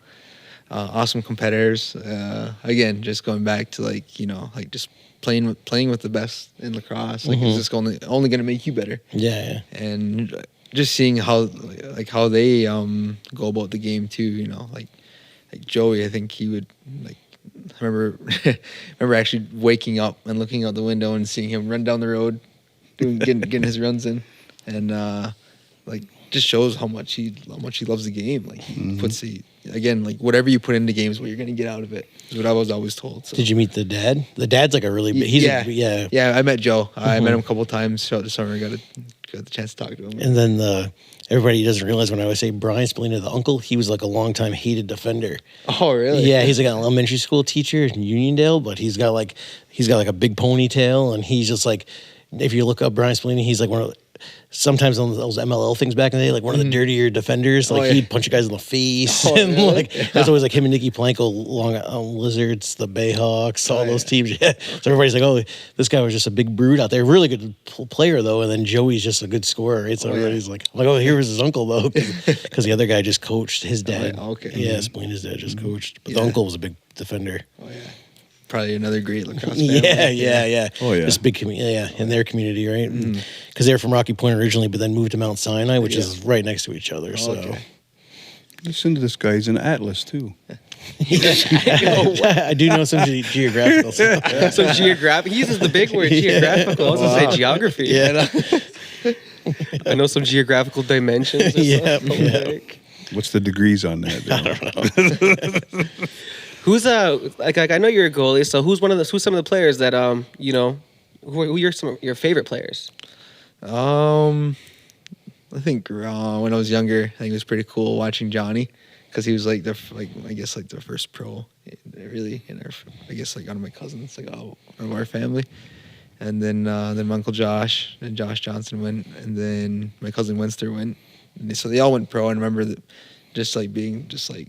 awesome competitors. Again, just going back to like just playing with the best in lacrosse. Like, it's just only going to make you better. Yeah. And just seeing how they go about the game too. Like Joey, I think he would like. I remember actually waking up and looking out the window and seeing him run down the road, getting his runs in, and just shows how much he loves the game. Like, he puts like whatever you put into games, what you're going to get out of it is what I was always told. So. Did you meet the dad? The dad's like a really big. Yeah. I met Joe. I met him a couple of times throughout the summer. Got the chance to talk to him. And then everybody doesn't realize when I always say Brian Spalina, the uncle, he was like a longtime hated defender. Oh, really? Yeah, he's like an elementary school teacher in Uniondale, but he's got like a big ponytail, and he's just like, if you look up Brian Spalina, he's like one of sometimes on those MLL things back in the day, like one of the dirtier defenders. Like, he'd punch you guys in the face, and really? like that's always like him and Nicky Planko, Long Lizards, the Bayhawks, all those teams. Yeah. So everybody's like, oh, this guy was just a big brute out there. Really good player though, and then Joey's just a good scorer. Right? So everybody's like, oh, here was his uncle though, because the other guy just coached his dad. Okay. Yeah, Spalina's dad just coached, but the uncle was a big defender. Oh yeah. Probably another great lacrosse family. Yeah. Oh, yeah. This big community, in their community, right? Because they're from Rocky Point originally, but then moved to Mount Sinai, which is right next to each other. So, listen to this guy. He's in Atlas too. I do know some geographical stuff. Some geographic. He uses the big word, geographical. I was going to say geography. Yeah. I know some geographical dimensions. Yeah. What's the degrees on that? I don't know. Who's like I know you're a goalie, so who's some of the players that who are some of your favorite players? I think when I was younger, I think it was pretty cool watching Johnny, because he was like the first pro really in our, I guess, like out of my cousins, like out of our family. And then my Uncle Josh and Josh Johnson went, and then my cousin Wenster went, so they all went pro. And remember that, just like being just like,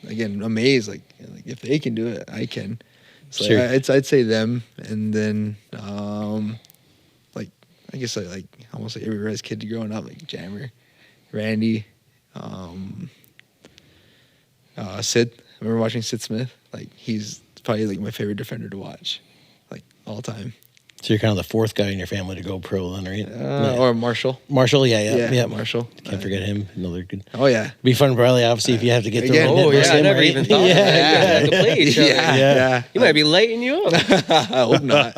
again, amazed, like if they can do it, I can. So Sure. I'd say them, and then like I guess like almost like every res kid growing up, like Jammer, Randy, Sid. I remember watching Sid Smith. Like he's probably like my favorite defender to watch, like all time. So you're kind of the fourth guy in your family to go pro, then, right? Yeah. Or Marshall. Marshall, yeah. Marshall. Can't forget him. Another good. Oh yeah. Be fun, probably. Obviously, if you have to get Again, thrown. Oh, net yeah, I him, never right? even thought of Yeah, that. yeah. You guys had to play each other. Yeah. You might be lighting you up. I hope not.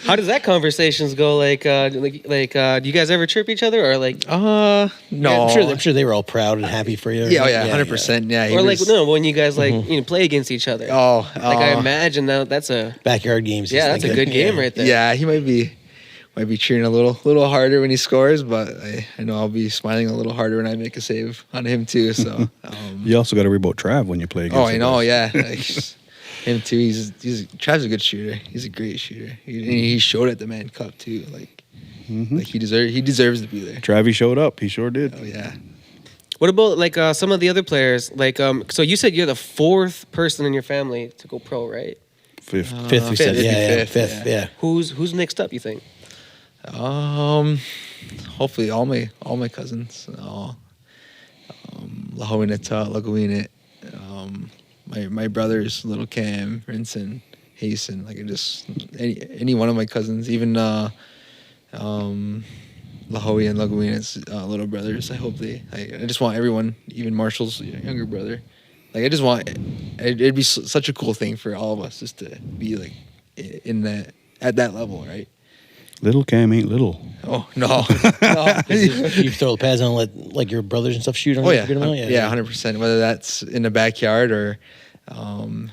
How does that conversations go? Like, do you guys ever trip each other, or like, No. I'm sure they were all proud and happy for you. Yeah, 100%. Yeah. or like no, when you guys like play against each other? Oh, Like I imagine that's a Backyard games. yeah, that's a good game right there. Yeah, he might be cheering a little harder when he scores, but I know I'll be smiling a little harder when I make a save on him too. So You also got to worry about Trav when you play against I know, the yeah. Like, him too. Trav's a good shooter. He's a great shooter. He showed at the Man Cup too. Like he deserves to be there. Travi showed up. He sure did. Oh yeah. What about like some of the other players? Like, so you said you're the fourth person in your family to go pro, right? Fifth. Fifth, we said. Fifth, Yeah, fifth, fifth. yeah. Yeah. Who's next up? You think? Hopefully all my cousins. Lahowinata, Laguinit. My brothers, little Cam, Rinson, Hasten. Like any one of my cousins, even Lahowie and Laguinit's little brothers. I hope I just want everyone, even Marshall's younger brother. Like I just want it'd be such a cool thing for all of us just to be like at that level, right? Little Cam ain't little. Oh no, no. You throw the pads on and let like your brothers and stuff shoot on Oh you? yeah, Good amount? yeah, 100%. Whether that's in the backyard or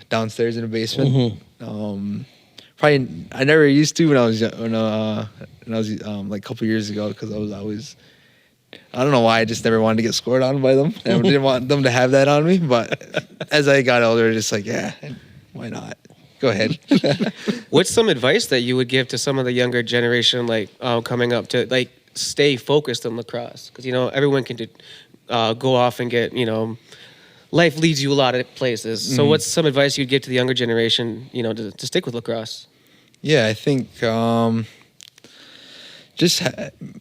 downstairs in the basement. Probably I never used to when I was like a couple years ago because I was always, I don't know why, I just never wanted to get scored on by them. I didn't want them to have that on me. But as I got older, just like why not? Go ahead. What's some advice that you would give to some of the younger generation, like coming up to like stay focused on lacrosse? Because everyone can go off and get life leads you a lot of places. So what's some advice you'd give to the younger generation, to stick with lacrosse? Yeah, I think just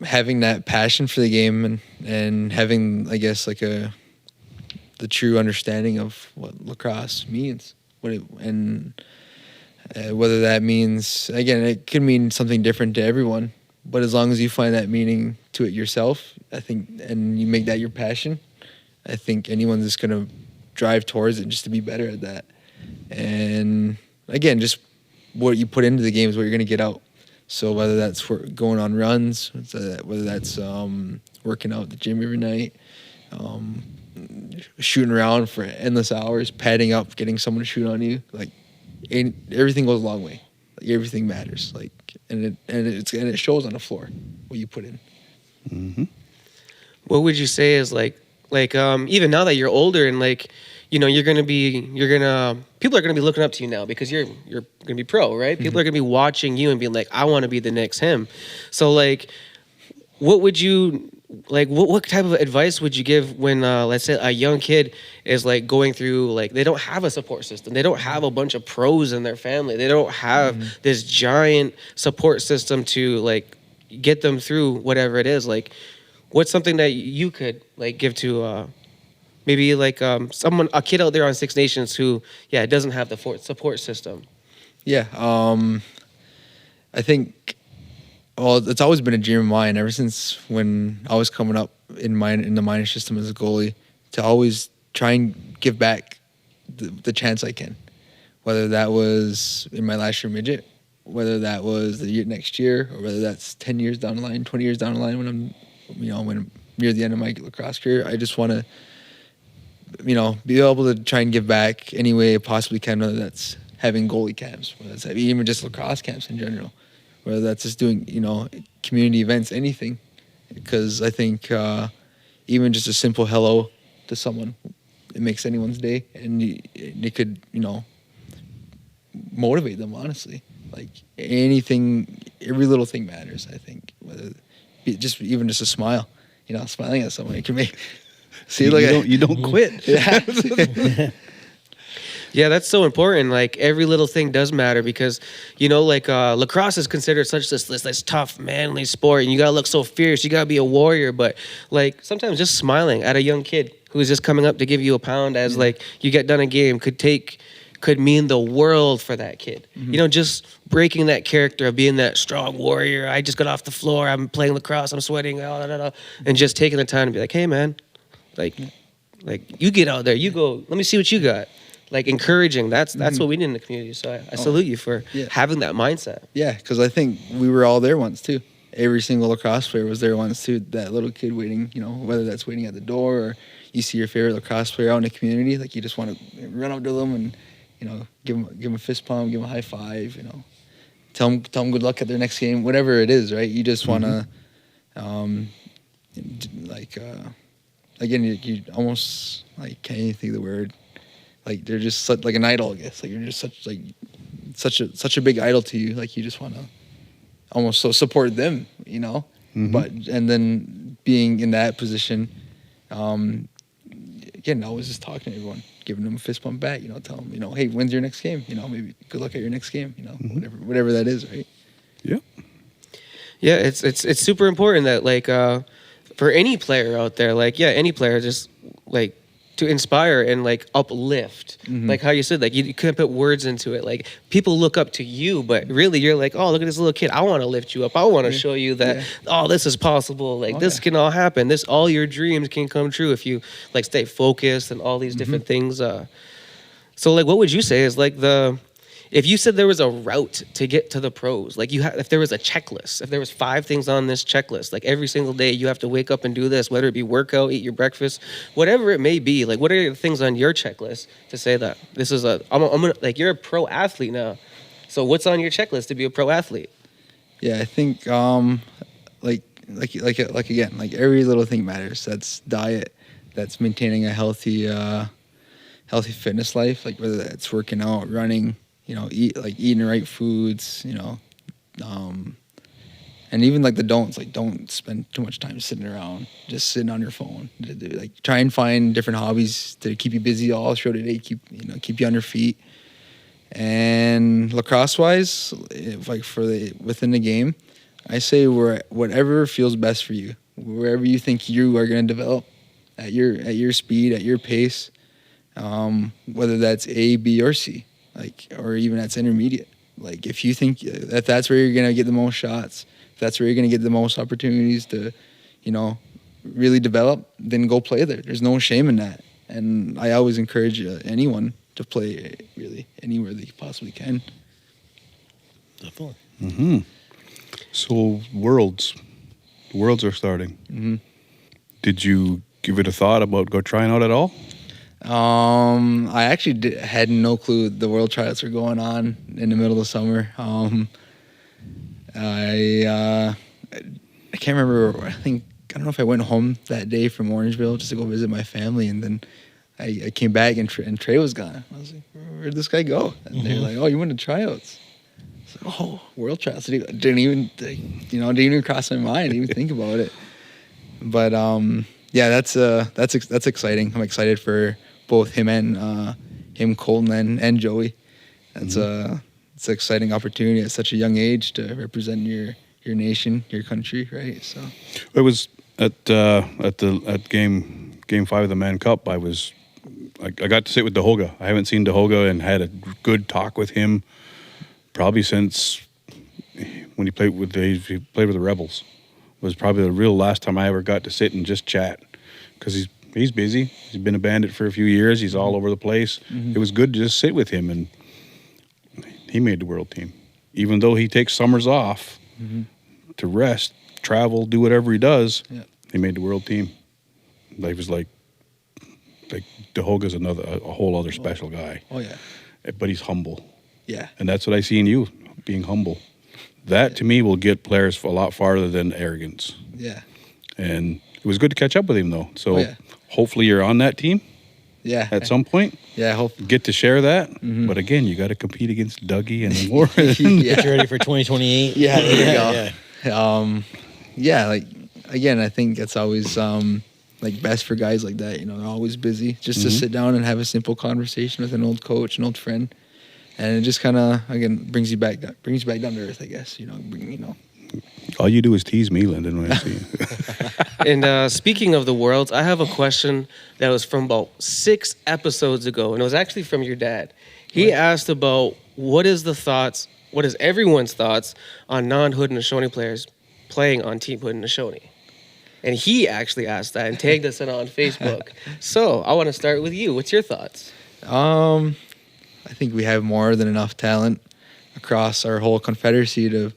having that passion for the game and having, I guess, like the true understanding of what lacrosse means, whether that means, again, it could mean something different to everyone, but as long as you find that meaning to it yourself, I think, and you make that your passion, I think anyone's just going to drive towards it just to be better at that. And again, just what you put into the game is what you're going to get out. So whether that's for going on runs, whether that's working out at the gym every night, shooting around for endless hours, padding up, getting someone to shoot on you, like everything goes a long way. Like, everything matters. Like and it shows on the floor what you put in. Mm-hmm. What would you say is like even now that you're older and like people are gonna be looking up to you now because you're gonna be pro, right? People are gonna be watching you and being like, I want to be the next him. So like, what would you like? What type of advice would you give when let's say a young kid is like going through, like they don't have a support system, they don't have a bunch of pros in their family, they don't have this giant support system to like get them through whatever it is. Like, what's something that you could like give to maybe like a kid out there on Six Nations who doesn't have the support system? Yeah, I think, well, it's always been a dream of mine ever since when I was coming up in the minor system as a goalie, to always try and give back the chance I can, whether that was in my last year midget, whether that was the next year, or whether that's 10 years down the line, 20 years down the line when I'm near the end of my lacrosse career. I just want to, be able to try and give back any way I possibly can, whether that's having goalie camps, whether that's even just lacrosse camps in general, whether that's just doing, community events, anything. Because I think even just a simple hello to someone, it makes anyone's day, and it could, motivate them, honestly. Like anything, every little thing matters, I think, whether just even just a smile. smiling at someone. It can make see You don't quit. yeah. Yeah, that's so important. Like every little thing does matter because, like lacrosse is considered such this tough, manly sport, and you gotta look so fierce. You gotta be a warrior. But like sometimes just smiling at a young kid who's just coming up to give you a pound as like you get done a game could mean the world for that kid. Just breaking that character of being that strong warrior. I just got off the floor. I'm playing lacrosse. I'm sweating. And just taking the time to be like, hey man, like you get out there. You go. Let me see what you got. Like encouraging. That's what we need in the community. So I salute you for having that mindset. Yeah, because I think we were all there once too. Every single lacrosse player was there once too. That little kid waiting, whether that's waiting at the door or you see your favorite lacrosse player out in the community, like you just want to run up to them and give them a fist pump, give them a high five, tell them good luck at their next game, whatever it is, right? You just want to, again, you almost like can't even think of the word. Like they're just such, like an idol, I guess. Like you're just such a big idol to you. Like you just want to almost so support them, But and then being in that position, again, always just talking to everyone, giving them a fist bump back. Tell them, hey, when's your next game? Maybe good luck at your next game. Whatever that is, right? Yeah. Yeah, it's super important that like for any player out there, like any player, just like to inspire and like uplift, like how you said, like you couldn't put words into it. Like people look up to you, but really you're like, oh, look at this little kid. I want to lift you up. I want to show you that oh, this is possible. Like this can all happen. All your dreams can come true if you like stay focused and all these different things. So like, what would you say is like if you said there was a route to get to the pros, like if there was a checklist, if there was 5 things on this checklist, like every single day you have to wake up and do this, whether it be workout, eat your breakfast, whatever it may be, like what are the things on your checklist to say that this is I'm gonna, like you're a pro athlete now. So what's on your checklist to be a pro athlete? Yeah, I think like again, like every little thing matters. That's diet, that's maintaining a healthy fitness life, like whether that's working out, running, eating the right foods, and even like the don'ts, like don't spend too much time sitting around, just sitting on your phone. Like try and find different hobbies to keep you busy all through the day, keep you on your feet. And lacrosse wise, within the game, I say whatever feels best for you, wherever you think you are going to develop at your speed, at your pace, whether that's A, B, or C. Or even that's intermediate. Like if you think that that's where you're gonna get the most shots, if that's where you're gonna get the most opportunities to, really develop, then go play there. There's no shame in that. And I always encourage anyone to play really anywhere they possibly can. Definitely. So worlds are starting. Did you give it a thought about go trying out at all? I actually had no clue the world tryouts were going on in the middle of summer. I can't remember. I don't know if I went home that day from Orangeville just to go visit my family, and then I came back and Trey was gone. I was like, where'd this guy go? And they were like, oh, you went to tryouts. I was like, oh, world tryouts. Didn't even cross my mind. Didn't even think about it. But yeah, that's exciting. I'm excited for both him and Colton and Joey. It's an exciting opportunity at such a young age to represent your nation, your country, right? So it was at game 5 of the Mann Cup. I got to sit with DeHoga. I haven't seen DeHoga and had a good talk with him probably since when he played with the Rebels. It was probably the real last time I ever got to sit and just chat, because he's busy. He's been a Bandit for a few years. He's all over the place. It was good to just sit with him, and he made the world team. Even though he takes summers off to rest, travel, do whatever he does, he made the world team. Like, it was like DeHoga's a whole other special guy. Oh yeah. But he's humble. Yeah. And that's what I see in you, being humble. That to me will get players a lot farther than arrogance. Yeah. And it was good to catch up with him though. So hopefully you're on that team. Yeah. At some point. Yeah, I hope. Get to share that. But again, you got to compete against Dougie and Warren. Get you ready for 2028. Yeah, there you go. Yeah, like again, I think it's always like best for guys like that. You know, they're always busy. Just to sit down and have a simple conversation with an old coach, an old friend, and it just kind of again brings you back down to earth, I guess. You know. All you do is tease me, Lindyn, when I see you. And speaking of the worlds, I have a question that was from about 6 episodes ago, and it was actually from your dad. He asked about what is everyone's thoughts on non-Haudenosaunee players playing on Team Haudenosaunee? And he actually asked that and tagged us in on Facebook. So I want to start with you. What's your thoughts? I think we have more than enough talent across our whole confederacy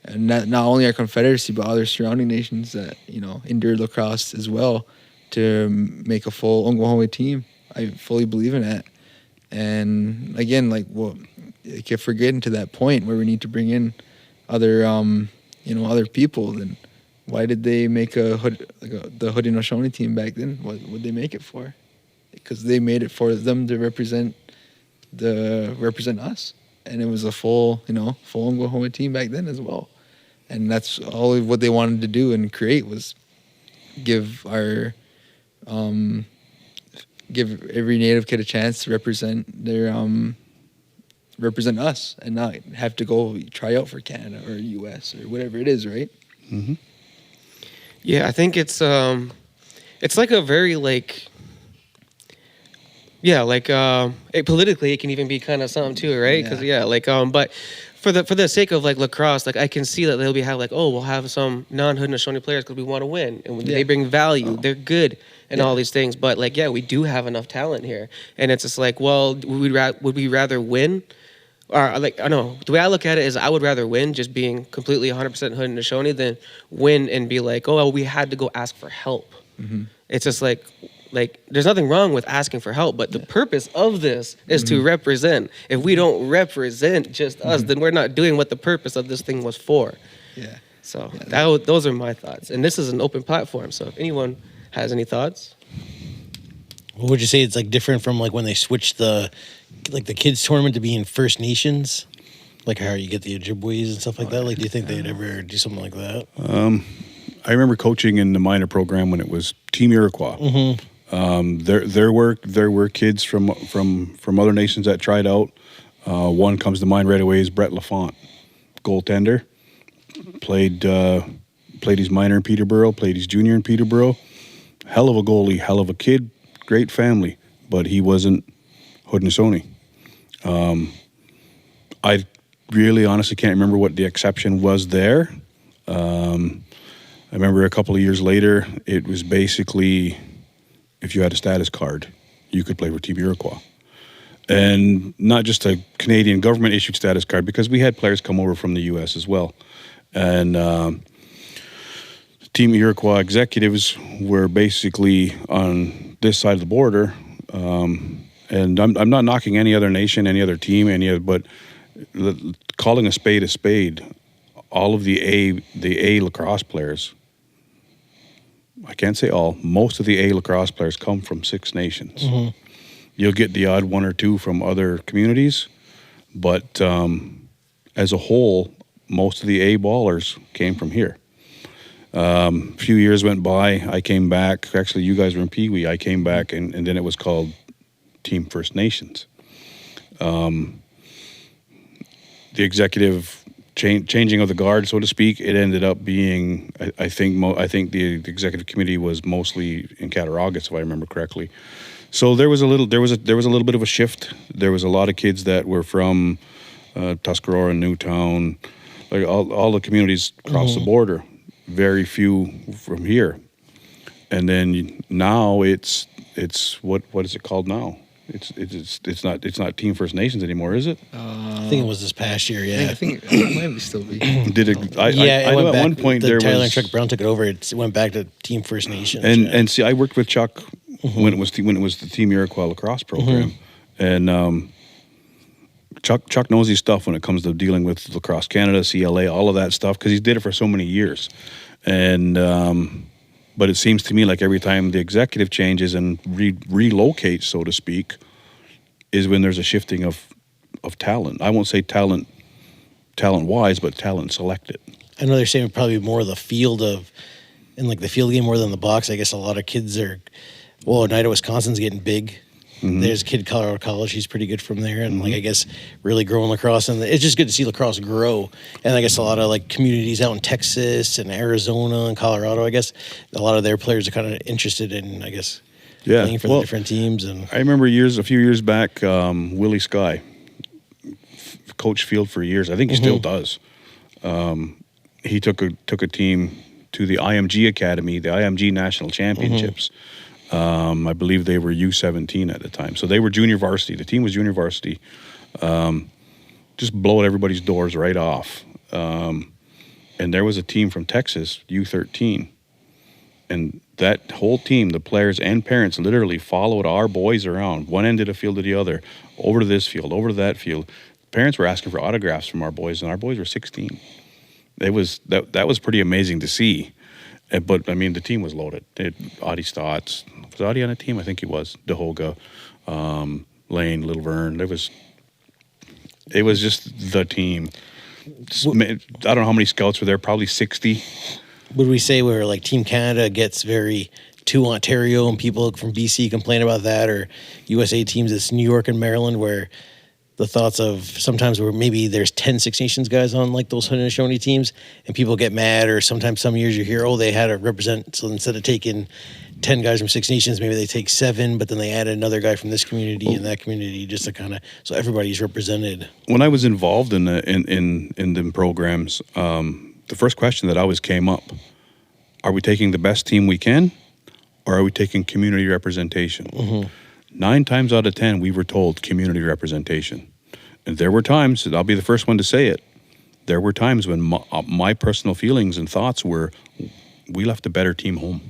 and not only our confederacy, but other surrounding nations that, you know, endure lacrosse as well to make a full Ongwahome team. I fully believe in that. And again, if we're getting to that point where we need to bring in other, other people, then why did they make the Haudenosaunee team back then? What would they make it for? Because they made it for them to represent us. And it was a full Ongwahome team back then as well. And that's all of what they wanted to do and create was give every Native kid a chance to represent us and not have to go try out for Canada or US or whatever it is, right? Mm-hmm. Yeah, I think it's like a very politically it can even be kind of something too, right? Because but for the sake of lacrosse, I can see that they'll we'll have some non-Haudenosaunee players because we want to win and they bring value. They're good and all these things, but we do have enough talent here, and it's just would we rather win? Or I don't know. The way I look at it is I would rather win just being completely 100% Haudenosaunee than win and be we had to go ask for help. Mm-hmm. It's just there's nothing wrong with asking for help, but the purpose of this is to represent. If we don't represent just us, then we're not doing what the purpose of this thing was for. Yeah. So those are my thoughts. And this is an open platform, so if anyone has any thoughts. What would you say it's different from when they switched the kids tournament to being First Nations? How you get the Ojibwe's and stuff like that? Do you think they'd ever do something like that? I remember coaching in the minor program when it was Team Iroquois. Mm-hmm. There were kids from other nations that tried out. One comes to mind right away is Brett Lafont, goaltender. Played his minor in Peterborough, played his junior in Peterborough. Hell of a goalie, hell of a kid, great family, but he wasn't Haudenosaunee. I really honestly can't remember what the exception was there. I remember a couple of years later, it was basically if you had a status card, you could play for Team Iroquois. And not just a Canadian government-issued status card, because we had players come over from the U.S. as well. And Team Iroquois executives were basically on this side of the border. And I'm not knocking any other nation, any other team, but calling a spade, all of the A lacrosse players, I can't say all, most of the A lacrosse players come from Six Nations. Mm-hmm. You'll get the odd one or two from other communities, but as a whole, most of the A ballers came from here. A few years went by, I came back. Actually, you guys were in Pee Wee. I came back, and then it was called Team First Nations. The executive changing of the guard, so to speak, it ended up being, I think the executive committee was mostly in Cattaraugus, if I remember correctly. So there was a little bit of a shift. There was a lot of kids that were from Tuscarora, Newtown, like all the communities across the border. Very few from here. And then now it's what is it called now? It's not Team First Nations anymore, is it? I think it was this past year. Yeah, I think it might still be. Did it? I know at one point there Tyler was and Chuck Brown took it over. It went back to Team First Nations. And see, I worked with Chuck when it was the Team Iroquois lacrosse program, and Chuck knows his stuff when it comes to dealing with Lacrosse Canada, CLA, all of that stuff, because he did it for so many years. And but it seems to me like every time the executive changes and relocates, so to speak, is when there's a shifting of talent. I won't say talent-wise, but talent selected. I know they're saying probably more of the field of in like the field game more than the box. I guess a lot of kids are. Well, Oneida, Wisconsin's getting big. There's a kid Colorado College. He's pretty good from there, and like I guess really growing lacrosse, and it's just good to see lacrosse grow. And I guess a lot of like communities out in Texas and Arizona and Colorado. I guess a lot of their players are kind of interested in, I guess, playing for the different teams. And I remember a few years back, Willie Sky coached field for years. I think he still does. He took a team to the IMG Academy, the IMG National Championships. I believe they were U17 at the time. So they were junior varsity. The team was junior varsity. Just blowing everybody's doors right off. And there was a team from Texas, U13. And that whole team, the players and parents, literally followed our boys around, one end of the field to the other, over to this field, over to that field. Parents were asking for autographs from our boys, and our boys were 16. That was pretty amazing to see. But I mean, the team was loaded. Audie Stotts, was Audie on a team? I think he was. DeHoga, Lane, Little Vern. It was just the team. I don't know how many scouts were there. Probably 60. would we say where like Team Canada gets very to Ontario and people from BC complain about that, or USA teams, it's New York and Maryland, where the thoughts of sometimes where maybe there's 10 Six Nations guys on like those Haudenosaunee teams and people get mad, or sometimes some years you hear, oh, they had to represent, so instead of taking 10 guys from Six Nations, maybe they take 7, but then they add another guy from this community and that community, just to kind of, so everybody's represented. When I was involved in the programs, the first question that always came up, are we taking the best team we can, or are we taking community representation? Mm-hmm. 9 times out of 10, we were told community representation. And there were times, and I'll be the first one to say it, there were times when my personal feelings and thoughts were, we left a better team home.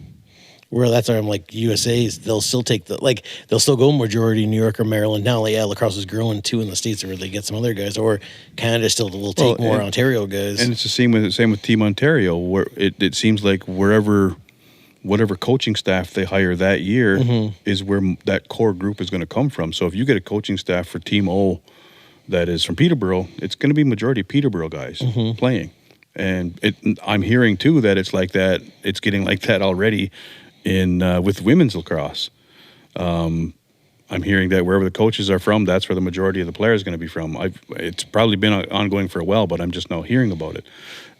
Well, that's why I'm like, USA's, they'll still take they'll still go majority New York or Maryland. Now, like, yeah, lacrosse is growing too in the States where they get some other guys, or Canada still will take more Ontario guys. And it's the same with Team Ontario, where it seems like whatever coaching staff they hire that year is where that core group is going to come from. So if you get a coaching staff for Team O that is from Peterborough, it's going to be majority Peterborough guys playing. And I'm hearing too that it's like that. It's getting like that already with women's lacrosse. I'm hearing that wherever the coaches are from, that's where the majority of the players are going to be from. It's probably been ongoing for a while, but I'm just now hearing about it.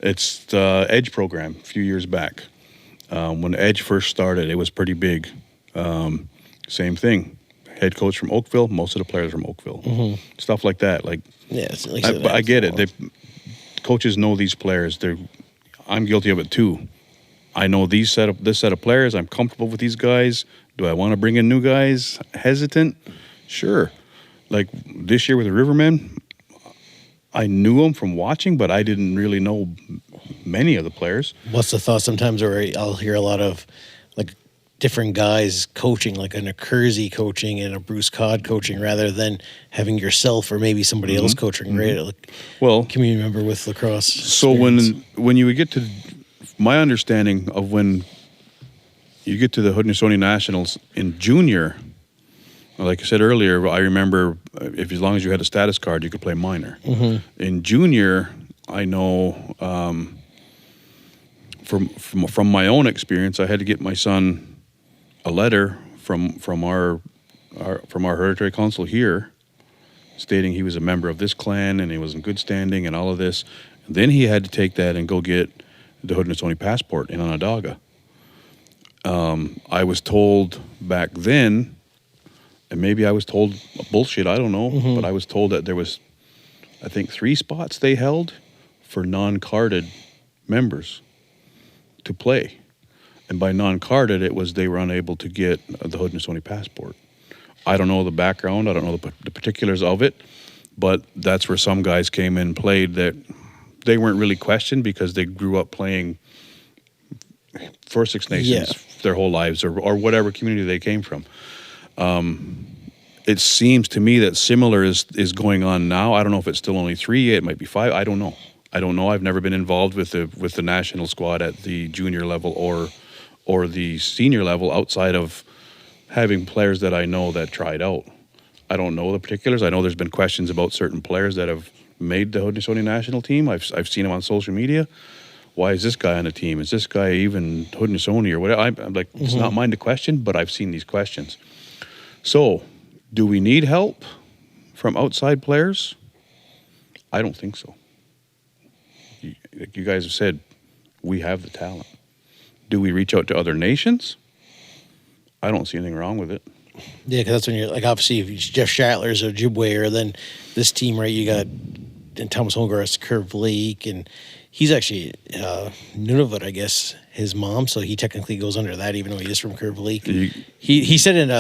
It's the Edge program a few years back. When Edge first started, it was pretty big. Same thing. Head coach from Oakville, most of the players from Oakville. Stuff like that. Like, yeah, I get it. Coaches know these players. I'm guilty of it too. I know this set of players. I'm comfortable with these guys. Do I want to bring in new guys? Hesitant? Sure. Like this year with the Rivermen, I knew them from watching, but I didn't really know many of the players. What's the thought sometimes where I'll hear a lot of like different guys coaching, like a Kersey coaching and a Bruce Codd coaching, rather than having yourself or maybe somebody else coaching, right? Like, well, community member with lacrosse. So when you would get to, my understanding of when you get to the Haudenosaunee Nationals in junior, like I said earlier, I remember as long as you had a status card, you could play minor. In junior, I know from my own experience, I had to get my son a letter from our hereditary council here, stating he was a member of this clan and he was in good standing and all of this. And then he had to take that and go get the Haudenosaunee passport in Onondaga. I was told back then, and maybe I was told bullshit, I don't know, but I was told that there was, I think, 3 spots they held for non-carded members to play. And by non-carded, it was they were unable to get the Haudenosaunee passport. I don't know the background, I don't know the particulars of it, but that's where some guys came in and played that they weren't really questioned because they grew up playing for Six Nations their whole lives, or whatever community they came from. It seems to me that similar is going on now. I don't know if it's still only 3, it might be 5. I don't know. I've never been involved with the national squad at the junior level or the senior level outside of having players that I know that tried out. I don't know the particulars. I know there's been questions about certain players that have made the Haudenosaunee national team. I've seen them on social media. why is this guy on the team? Is this guy even Haudenosaunee or whatever? I'm like, it's not mine to question, but I've seen these questions. So, do we need help from outside players? I don't think so. Like you guys have said, we have the talent. Do we reach out to other nations? I don't see anything wrong with it. Yeah, because that's when you're like, obviously, if it's Jeff Shatler's or Ojibwe, or then this team, right? You got and Thomas Holmgren, Curve Lake, and he's actually Nunavut, I guess, his mom. So he technically goes under that, even though he is from Curve Lake. He said in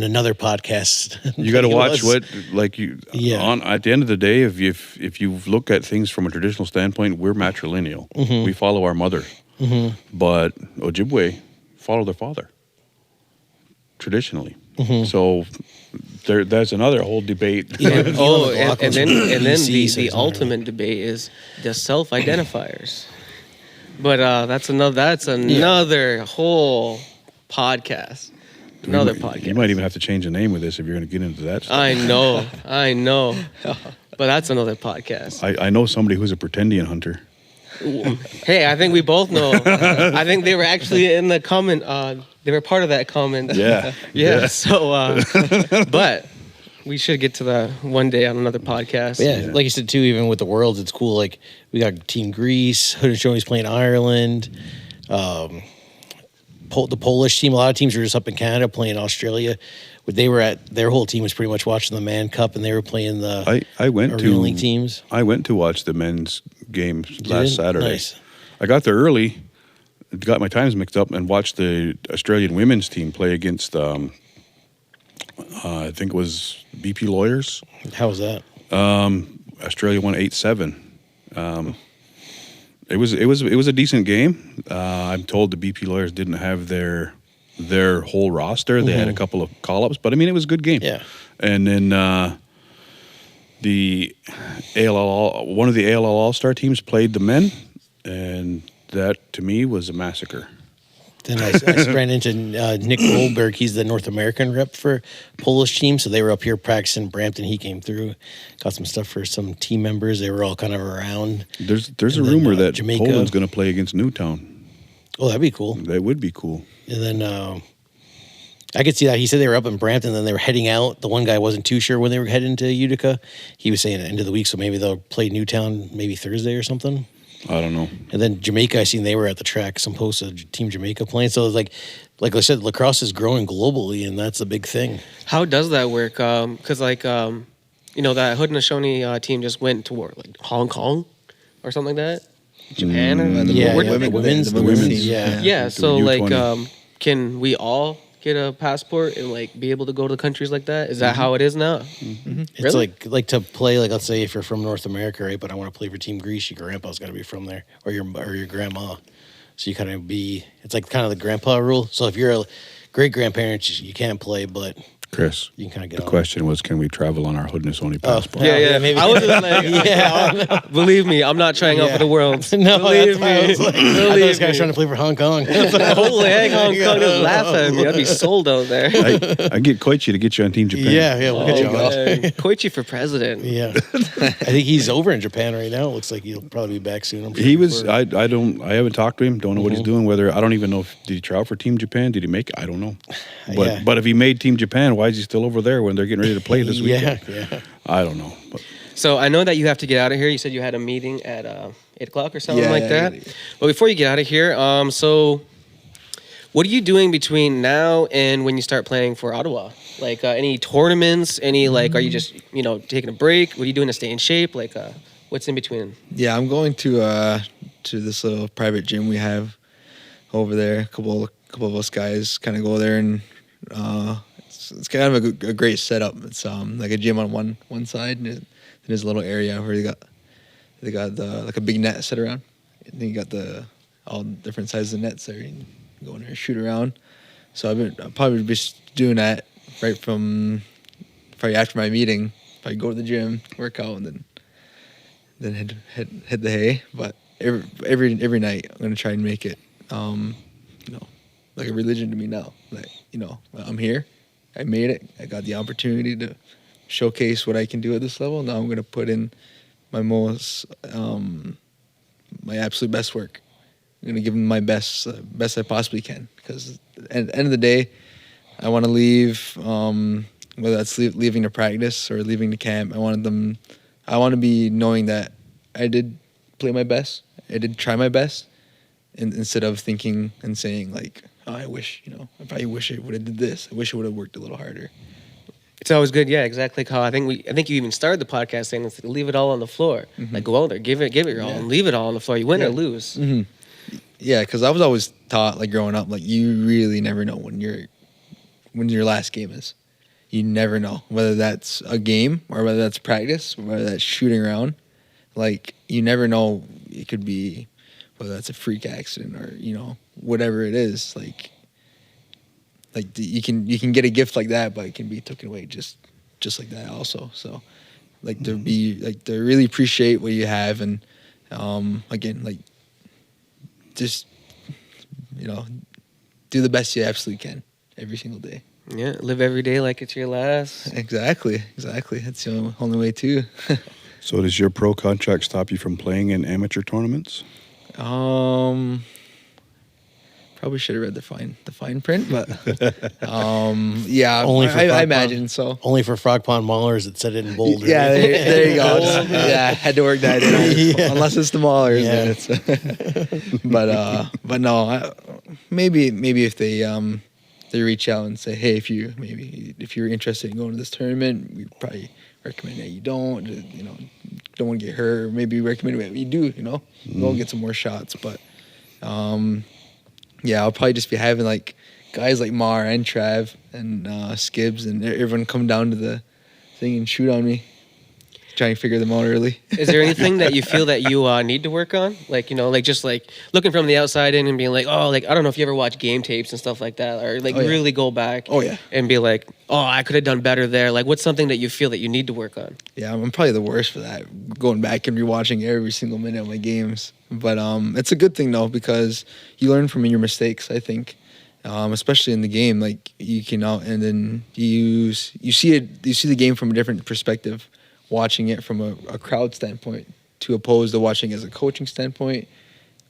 another podcast. You got to watch what, like Yeah. On at the end of the day, if you look at things from a traditional standpoint, we're matrilineal. We follow our mother, but Ojibwe follow their father traditionally. So there's another whole debate. Yeah. And then BC, so the it's not ultimate debate is the self-identifiers. But that's another whole podcast. Another podcast. You might even have to change the name of this if you're going to get into that stuff. I know. But that's another podcast. I know somebody who's a pretendian hunter. Hey, I think we both know. I think they were actually in the comment. They were part of that comment. Yeah. So, but we should get to that one day on another podcast. But yeah, like you said too, even with the Worlds, it's cool. Like we got Team Greece, Haudenosaunee's playing Ireland, the Polish team. A lot of teams were just up in Canada playing Australia. But they were their whole team was pretty much watching the Man Cup, and they were playing the Arena League teams. I went to watch the men's game last Saturday. Nice. I got there early, got my times mixed up, and watched the Australian women's team play against. I think it was BP Lawyers. How was that? Australia won 8-7. It was a decent game. I'm told the BP Lawyers didn't have their whole roster. They had a couple of call-ups, but I mean, it was a good game. Yeah. And then the ALL, one of the ALL All-Star teams played the men, and that to me was a massacre. Then I ran into Nick Goldberg. He's the North American rep for Polish team. So they were up here practicing Brampton. He came through, got some stuff for some team members. They were all kind of around. There's a And rumor then, that Jamaica. Poland's going to play against Newtown. Oh, that'd be cool. That would be cool. And then I could see that. He said they were up in Brampton, then they were heading out. The one guy wasn't too sure when they were heading to Utica. He was saying at the end of the week, so maybe they'll play Newtown maybe Thursday or something. I don't know. And then Jamaica, I seen they were at the track, some posts of Team Jamaica playing. So it's like I said, lacrosse is growing globally, and that's a big thing. How does that work? Because that Haudenosaunee team just went to war, like Hong Kong or something like that, Japan or Yeah, where- the women's team. yeah. yeah. So Do a like, U20. can we all get a passport and like be able to go to countries like that? Is that how it is now? It's Really? like to play, like let's say if you're from North America, right? But I want to play for Team Greece, your grandpa's got to be from there, or your grandma. So you kind of it's like kind of the grandpa rule. So if you're a great grandparent, you can't play, but Chris, you can kind of get the on. question was, can we travel on our Haudenosaunee passport? Yeah, maybe. I was just like, believe me, I'm not trying out for the world. No, believe that's why I me. was like, I thought this guy was trying to play for Hong Kong. Holy heck, Hong Kong just laugh at me. I'd be sold out there. I get Koichi to get you on Team Japan. yeah, we'll get you on. Koichi for president. Yeah, I think he's over in Japan right now. It looks like he'll probably be back soon. I'm sure He was. before- I haven't talked to him. Don't know what he's doing. Whether I don't even know if did he try out for Team Japan. Did he make it? I don't know. Yeah. But if he made Team Japan, why is he still over there when they're getting ready to play this weekend? Yeah. I don't know. But So I know that you have to get out of here. You said you had a meeting at 8 o'clock or something like that. Yeah. But before you get out of here, so what are you doing between now and when you start playing for Ottawa? Like any tournaments? Any like, are you just taking a break? What are you doing to stay in shape? Like, what's in between? Yeah, I'm going to this little private gym we have over there. A couple of us guys kind of go there, and it's kind of a great setup. It's like a gym on one side, and there's a little area where they got like a big net set around, and then you got all different sizes of nets there. You can go in there and shoot around. So I'll probably be doing that probably after my meeting. If I go to the gym, work out, and then hit the hay. But every night I'm gonna try and make it like a religion to me now. Like I'm here, I made it, I got the opportunity to showcase what I can do at this level. Now I'm gonna put in my my absolute best work, I'm gonna give them my best I possibly can. Because at the end of the day, I want to leave. Whether that's leaving to practice or leaving to camp, I want to be knowing that I did play my best. I did try my best, instead of thinking and saying like, oh, I wish, if I wish I would have did this. I wish I would have worked a little harder. It's always good, yeah, exactly. How I think you even started the podcast saying, let's leave it all on the floor. Like go out there, give it your all, and leave it all on the floor. You win or lose. Mm-hmm. Yeah, because I was always taught, like growing up, like you really never know when your last game is. You never know whether that's a game or whether that's practice or whether that's shooting around. Like you never know. It could be whether that's a freak accident or whatever it is. Like you can get a gift like that, but it can be taken away just like that also. So like to really appreciate what you have, and again, like just do the best you absolutely can every single day. Yeah, live every day like it's your last. Exactly. That's the only way too. So does your pro contract stop you from playing in amateur tournaments? Probably should have read the fine print, but yeah, Only for I imagine so. Only for Frog Pond Maulers, it said it in bold. Yeah, right? there you go. Yeah, had to work that in. Yeah. Unless it's the Maulers, Yeah. then it's. But no, maybe if they reach out and say, hey, if you're interested in going to this tournament, we probably recommend that you don't want to get hurt. Or maybe recommend that you do. Go get some more shots, but. Yeah, I'll probably just be having like guys like Mar and Trav and Skibbs and everyone come down to the thing and shoot on me. Try and figure them out early. Is there anything that you feel that you need to work on? Like, just like looking from the outside in and being like, oh, like, I don't know if you ever watch game tapes and stuff like that, or like really go back and be like, oh, I could have done better there. Like, what's something that you feel that you need to work on? Yeah, I'm probably the worst for that, going back and rewatching every single minute of my games. But it's a good thing, though, because you learn from your mistakes, I think. Especially in the game, like you can and then you see the game from a different perspective, watching it from a crowd standpoint to opposed to watching as a coaching standpoint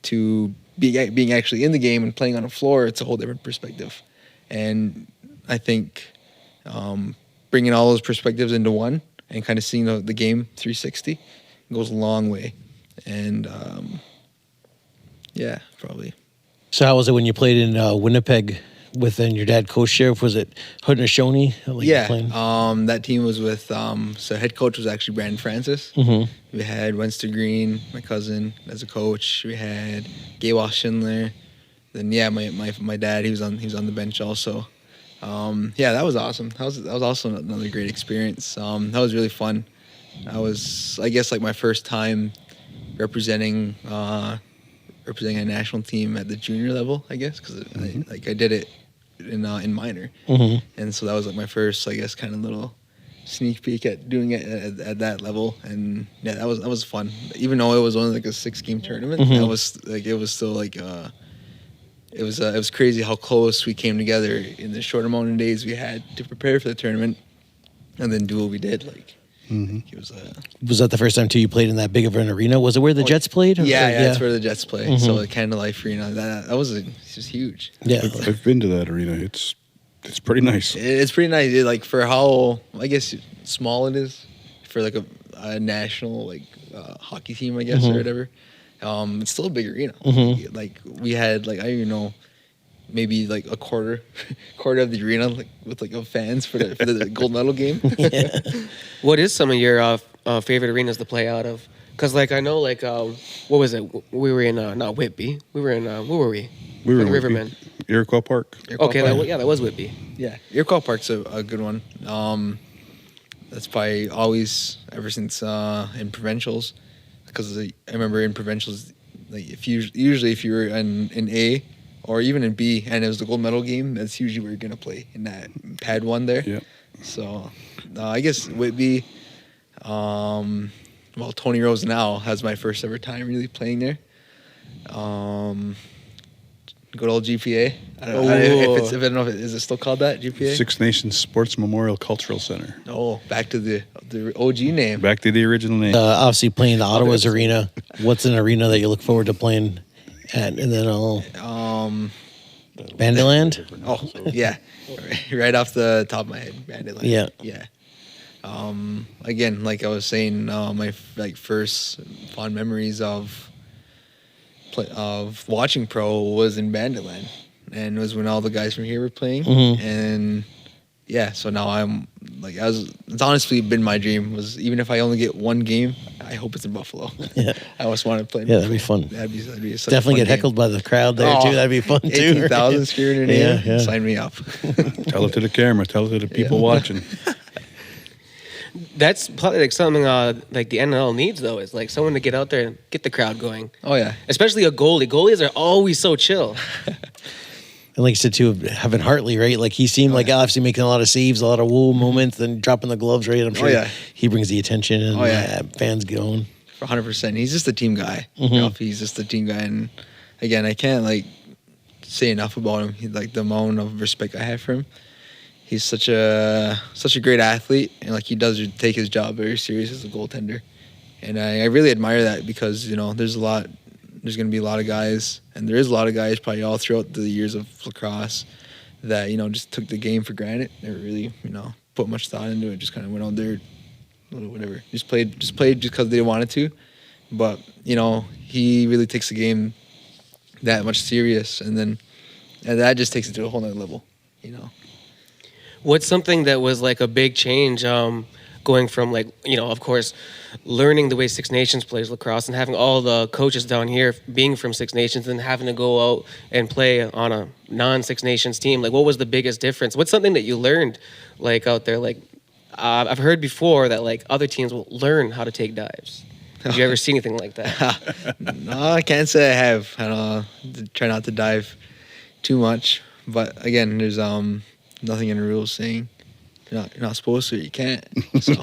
to being actually in the game and playing on the floor. It's a whole different perspective, and I think bringing all those perspectives into one and kind of seeing the game 360 goes a long way. And yeah, probably. So how was it when you played in Winnipeg with your dad coach Sheriff? Was it Haudenosaunee? That team was with so head coach was actually Brandon Francis. Mm-hmm. We had Wenster Green, my cousin, as a coach. We had Gaywal Schindler. Then my dad, he was on the bench also. That was awesome. That was also another great experience. That was really fun. That was, I guess, like my first time representing a national team at the junior level, I guess, because I did it in minor, and so that was like my first, I guess, kind of little sneak peek at doing it at that level, and yeah, that was fun. Even though it was only like a 6-game tournament, that was like it was still like it was crazy how close we came together in the short amount of days we had to prepare for the tournament, and then do what we did. Like. It Was that the first time too you played in that big of an arena? Was it where the Jets played? Yeah, that's where the Jets play. So the Canada Life Arena, that was just huge. Yeah, I've been to that arena. It's pretty nice. It's pretty nice. Like for how, I guess, small it is for like a national like hockey team, I guess, or whatever. It's still a big arena. Like we had like, I don't even know, maybe like a quarter of the arena, like with like fans for the gold medal game. What is some of your favorite arenas to play out of? Because like I know like what was it? We were in not Whitby. We were in where were we? We were in Riverman. Iroquois Park. Okay, that was Whitby. Yeah, Iroquois Park's a good one. That's probably always ever since in provincials, because I remember in provincials, like if you were in A or even in B and it was the gold medal game, that's usually where you're gonna play in that pad 1 there. Yeah. So I guess Whitby. Well, Tony Rose now has my first ever time really playing there. Good old GPA. I don't know if is it still called that, GPA? Six Nations Sports Memorial Cultural Center. Oh, back to the OG name. Back to the original name. obviously playing the Ottawa's arena. What's an arena that you look forward to playing And then I'll Um, Bandyland. oh yeah, right off the top of my head, Bandit. Yeah. Again, like I was saying, my first fond memories of watching pro was in Banditland, and it was when all the guys from here were playing, and yeah. So now I'm like, it's honestly been my dream. Was even if I only get one game, I hope it's in Buffalo. Yeah. I always want to play. Yeah, that'd be fun. That'd be such Definitely a fun get heckled by the crowd there Oh, too. That'd be fun too. 18,000 screaming your name. Yeah. Sign me up. Tell it to the camera. Tell it to the people watching. That's probably like something like the NLL needs though, is like someone to get out there and get the crowd going. Oh yeah. Especially a goalie. Goalies are always so chill. And like you said too, having Hartley, right? Like he seemed like obviously making a lot of saves, a lot of woo moments, and dropping the gloves, right? I'm sure he brings the attention and fans going. 100%. He's just a team guy. You know, he's just a team guy, and again, I can't like say enough about him. He, like the amount of respect I have for him. He's such a great athlete, and like he does take his job very serious as a goaltender, and I really admire that because you know there's going to be a lot of guys, and there is a lot of guys probably all throughout the years of lacrosse that you know just took the game for granted. Never really put much thought into it. Just kind of went out there, whatever, just played because they wanted to. But you know he really takes the game that much serious, and that just takes it to a whole nother level. You know. What's something that was like a big change going from like, of course, learning the way Six Nations plays lacrosse and having all the coaches down here being from Six Nations and having to go out and play on a non-Six Nations team? Like, what was the biggest difference? What's something that you learned like out there? Like, I've heard before that like other teams will learn how to take dives. Did you ever see anything like that? No, I can't say I have. I try not to dive too much. But again, there's nothing in the rules saying you're not supposed to. You can't. So,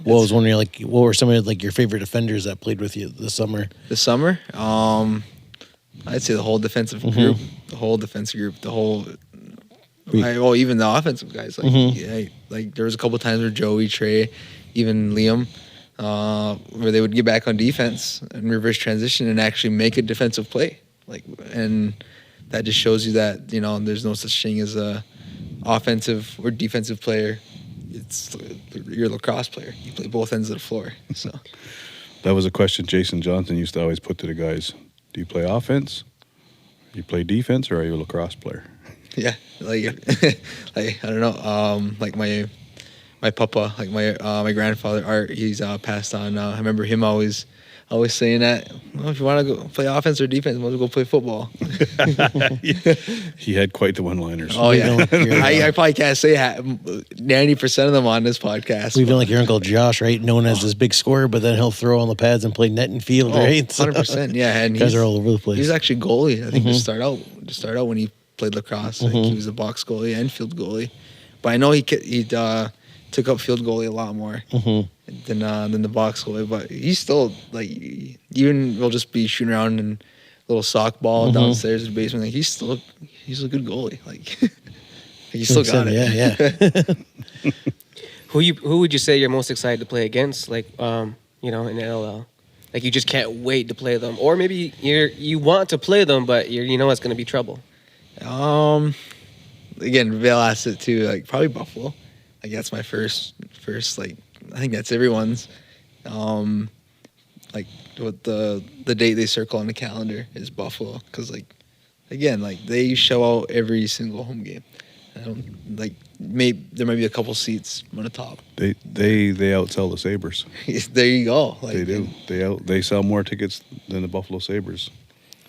Well, I was wondering, like, what were some of like your favorite defenders that played with you this summer? this summer, I'd say the whole defensive group, even the offensive guys. Like, like there was a couple times where Joey, Trey, even Liam, where they would get back on defense and reverse transition and actually make a defensive play. Like, and that just shows you that there's no such thing as a offensive or defensive player. You're a lacrosse player. You play both ends of the floor. So That was a question Jason Johnson used to always put to the guys. Do you play offense? Do you play defense, or are you a lacrosse player? yeah, like I don't know. Like my papa, like my grandfather Art, he's passed on now. I remember him always saying that, well, if you want to go play offense or defense, you might as well go play football. He had quite the one-liners. Oh yeah, I probably can't say 90% of them on this podcast. We've been like your Uncle Josh, right? Known as this big scorer, but then he'll throw on the pads and play net and field, right? 100%. Yeah, and guys are all over the place. He was actually goalie. I think to start out when he played lacrosse. I think he was a box goalie and field goalie. But I know he took up field goalie a lot more than the box goalie. But he's still like, even we'll just be shooting around in a little sock ball downstairs in the basement. Like he's a good goalie. Like he still got it. Yeah. Who would you say you're most excited to play against? Like, in NLL, like you just can't wait to play them, or maybe you want to play them, but it's going to be trouble. Again, Vail asked it too. Like probably Buffalo. Like that's my first. Like I think that's everyone's. Like what the date they circle on the calendar is Buffalo, because like again, like they show out every single home game. There might be a couple seats on the top. They outsell the Sabres. There you go. Like, They do. They sell more tickets than the Buffalo Sabres.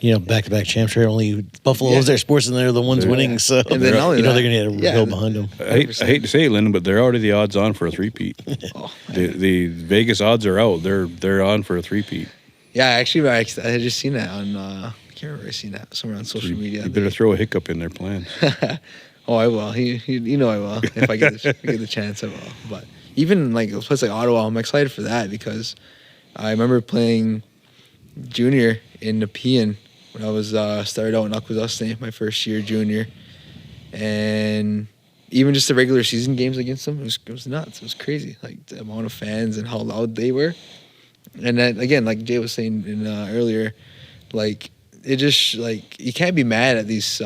Back-to-back champs, right? Only Buffalo owns their sports, and they're the ones winning. So And then not only they're that- going to get a hill behind them. I hate to say it, Lyndon, but they're already the odds on for a three-peat. The Vegas odds are out. They're on for a three-peat. Yeah, actually, I just seen that on. I can't remember. I seen that somewhere on social media. You better throw a hiccup in their plans. Oh, I will. I will. If I get the chance, I will. But even like a place like Ottawa, I'm excited for that because I remember playing junior in Nepean when I was started out in Akwesasne, my first year junior, and even just the regular season games against them, it was nuts. It was crazy, like the amount of fans and how loud they were. And then again, like Jay was saying earlier, like it just like you can't be mad at these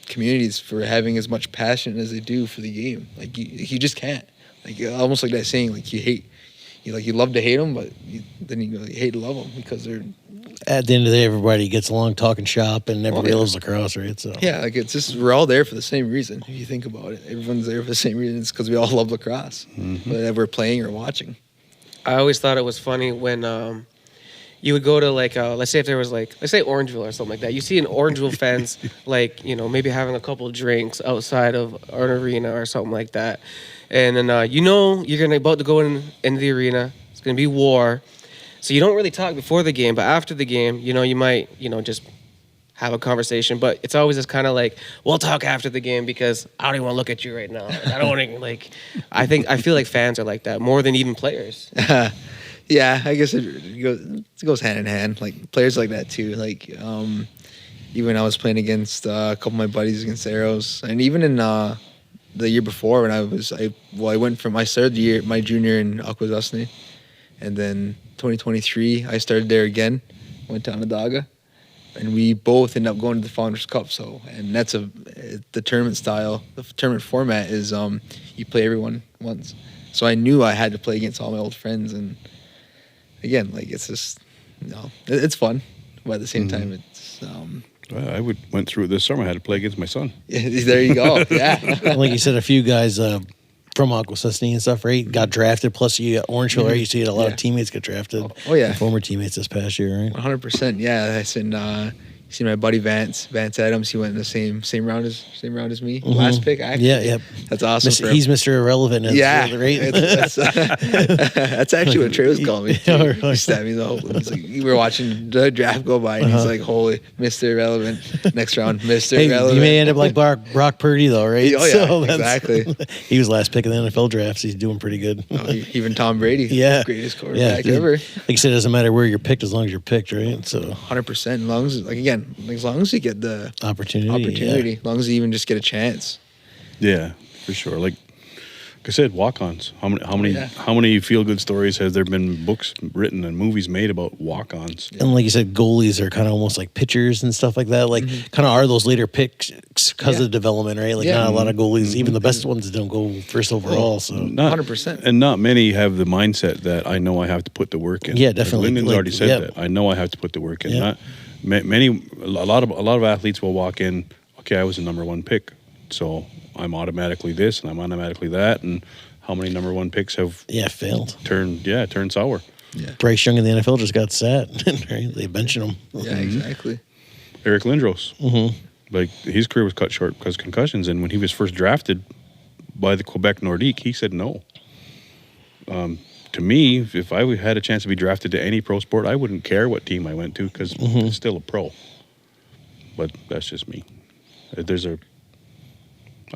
communities for having as much passion as they do for the game. Like you just can't. Like almost like that saying, like you love to hate them, but then you hate to love them because they're. At the end of the day, everybody gets along talking shop, and everybody loves lacrosse, right? So Yeah, like it's just we're all there for the same reason. If you think about it, everyone's there for the same reason. It's because we all love lacrosse, whether we're playing or watching. I always thought it was funny when you would go to like let's say if there was like let's say Orangeville or something like that. You see an Orangeville fans like maybe having a couple drinks outside of an arena or something like that, and then you're about to go into the arena. It's gonna be war, so you don't really talk before the game, but after the game, you might just have a conversation. But it's always this kind of like we'll talk after the game because I don't even want to look at you right now. Like, I don't want to like. I feel like fans are like that more than even players. Yeah, I guess it goes hand in hand. Like players like that too. Like even when I was playing against a couple of my buddies against Arrows, and even in the year before when I went from my third year, my junior in Akwesasne, and then 2023 I started there again, went to Onondaga, and we both ended up going to the Founders Cup. So and that's the tournament style. The tournament format is you play everyone once. So I knew I had to play against all my old friends and. Again, like it's just, it's fun, but at the same time, it's. Well, I went through it this summer. I had to play against my son. There you go. Yeah. like you said, a few guys from Akwesasne and stuff, right, got drafted. Plus, you got Orangeville, right? You see a lot of teammates get drafted. Oh yeah. Former teammates this past year, right? 100%. Yeah, I seen. See my buddy Vance Adams. He went in the same round as me. Last pick, actually. Yeah, yep. That's awesome. He's Mr. Irrelevant. Right? That's actually what Trey was calling me. He stabbed me though. We were watching the draft go by, and he's like, "Holy, Mr. Irrelevant." Next round, Mr. Irrelevant. You may end up like Brock Purdy though, right? Oh yeah, exactly. He was last pick in the NFL drafts. He's doing pretty good. Even Tom Brady, greatest quarterback ever. Like you said, it doesn't matter where you're picked as long as you're picked, right? So 100%. As long as you get the opportunity, as long as you even just get a chance. Yeah, for sure. Like I said, walk-ons. How many feel-good stories has there been books written and movies made about walk-ons? And like you said, goalies are kind of almost like pitchers and stuff like that. Like kind of are those later picks because of development, right? Like not a lot of goalies, even the best ones don't go first overall. So 100%. And not many have the mindset that I know I have to put the work in. Yeah, definitely. Like Lyndon's already said that. I know I have to put the work in. Yeah. A lot of athletes will walk in. Okay, I was the number one pick, so I'm automatically this and I'm automatically that. And how many number one picks have failed? Turned sour. Yeah. Bryce Young in the NFL just got sat. Right? They benching him. Yeah, exactly. Eric Lindros, like his career was cut short because of concussions. And when he was first drafted by the Quebec Nordique, he said no. To me, if I had a chance to be drafted to any pro sport, I wouldn't care what team I went to because it's still a pro. But that's just me. I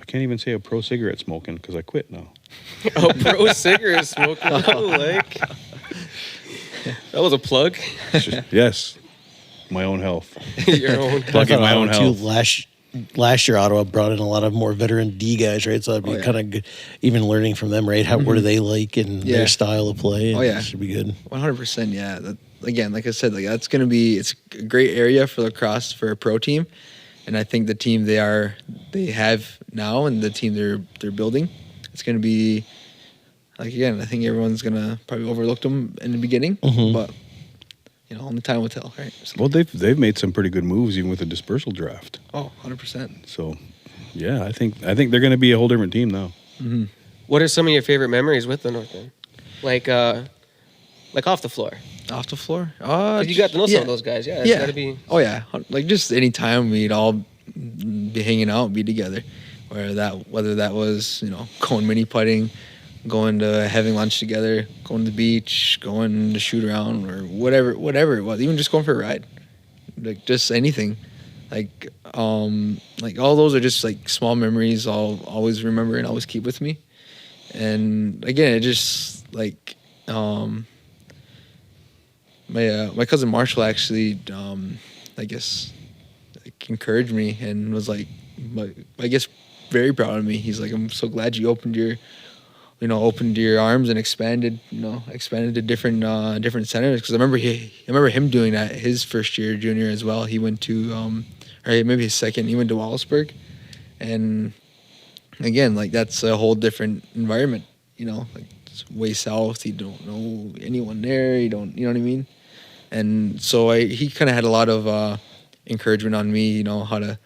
can't even say a pro cigarette smoking because I quit now. Oh, pro cigarette smoking. That was a plug. Yes, my own health. Your own. Plugging my own health. Last year, Ottawa brought in a lot of more veteran D guys, right? So that'd be kind of good, even learning from them, right? What do they like and their style of play? It should be good. 100%. Yeah. Again, like I said, it's a great area for lacrosse for a pro team, and I think the team they have now and the team they're building, it's going to be like again. I think everyone's going to probably overlook them in the beginning, but. Only time will tell, right? So. Well, they've made some pretty good moves even with the dispersal draft. Oh, 100%. So, yeah, I think they're going to be a whole different team now. Mm-hmm. What are some of your favorite memories with the North End? Like off the floor. Off the floor? 'Cause you got to know some of those guys. Yeah, it's got to be. Oh yeah, like just any time we'd all be hanging out, be together. Whether that was going mini putting, going to having lunch together, going to the beach, going to shoot around, or whatever it was, even just going for a ride, like just anything, like all those are just like small memories I'll always remember and always keep with me. And again, it just like my cousin Marshall actually I guess encouraged me and was like I guess very proud of me. He's like, I'm so glad you opened your opened your arms and expanded to different centers. Because I remember him doing that his first year junior as well. He went to or maybe his second. He went to Wallaceburg, and again, like that's a whole different environment. Like it's way south. You don't know anyone there. You know what I mean. And so he kind of had a lot of encouragement on me. How to,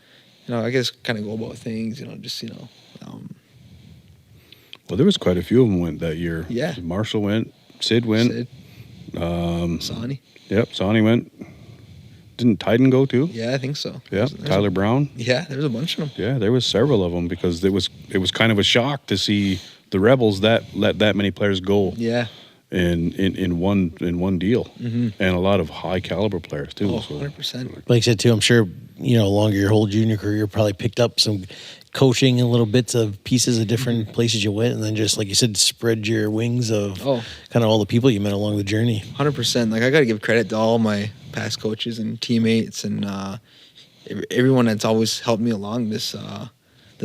I guess kind of go about things. Well, there was quite a few of them went that year. Yeah. Marshall went. Sid went. Sonny. Yep, Sonny went. Didn't Tyden go too? Yeah, I think so. Yeah, Tyler Brown. Yeah, there was a bunch of them. Yeah, there was several of them because it was kind of a shock to see the Rebels that let that many players go. Yeah. In one deal, and a lot of high caliber players too. Oh, so. 100%. Like I said too, I'm sure along your whole junior career, probably picked up some coaching and little bits of pieces of different places you went, and then just like you said, spread your wings of kind of all the people you met along the journey. 100%. Like I got to give credit to all my past coaches and teammates and everyone that's always helped me along this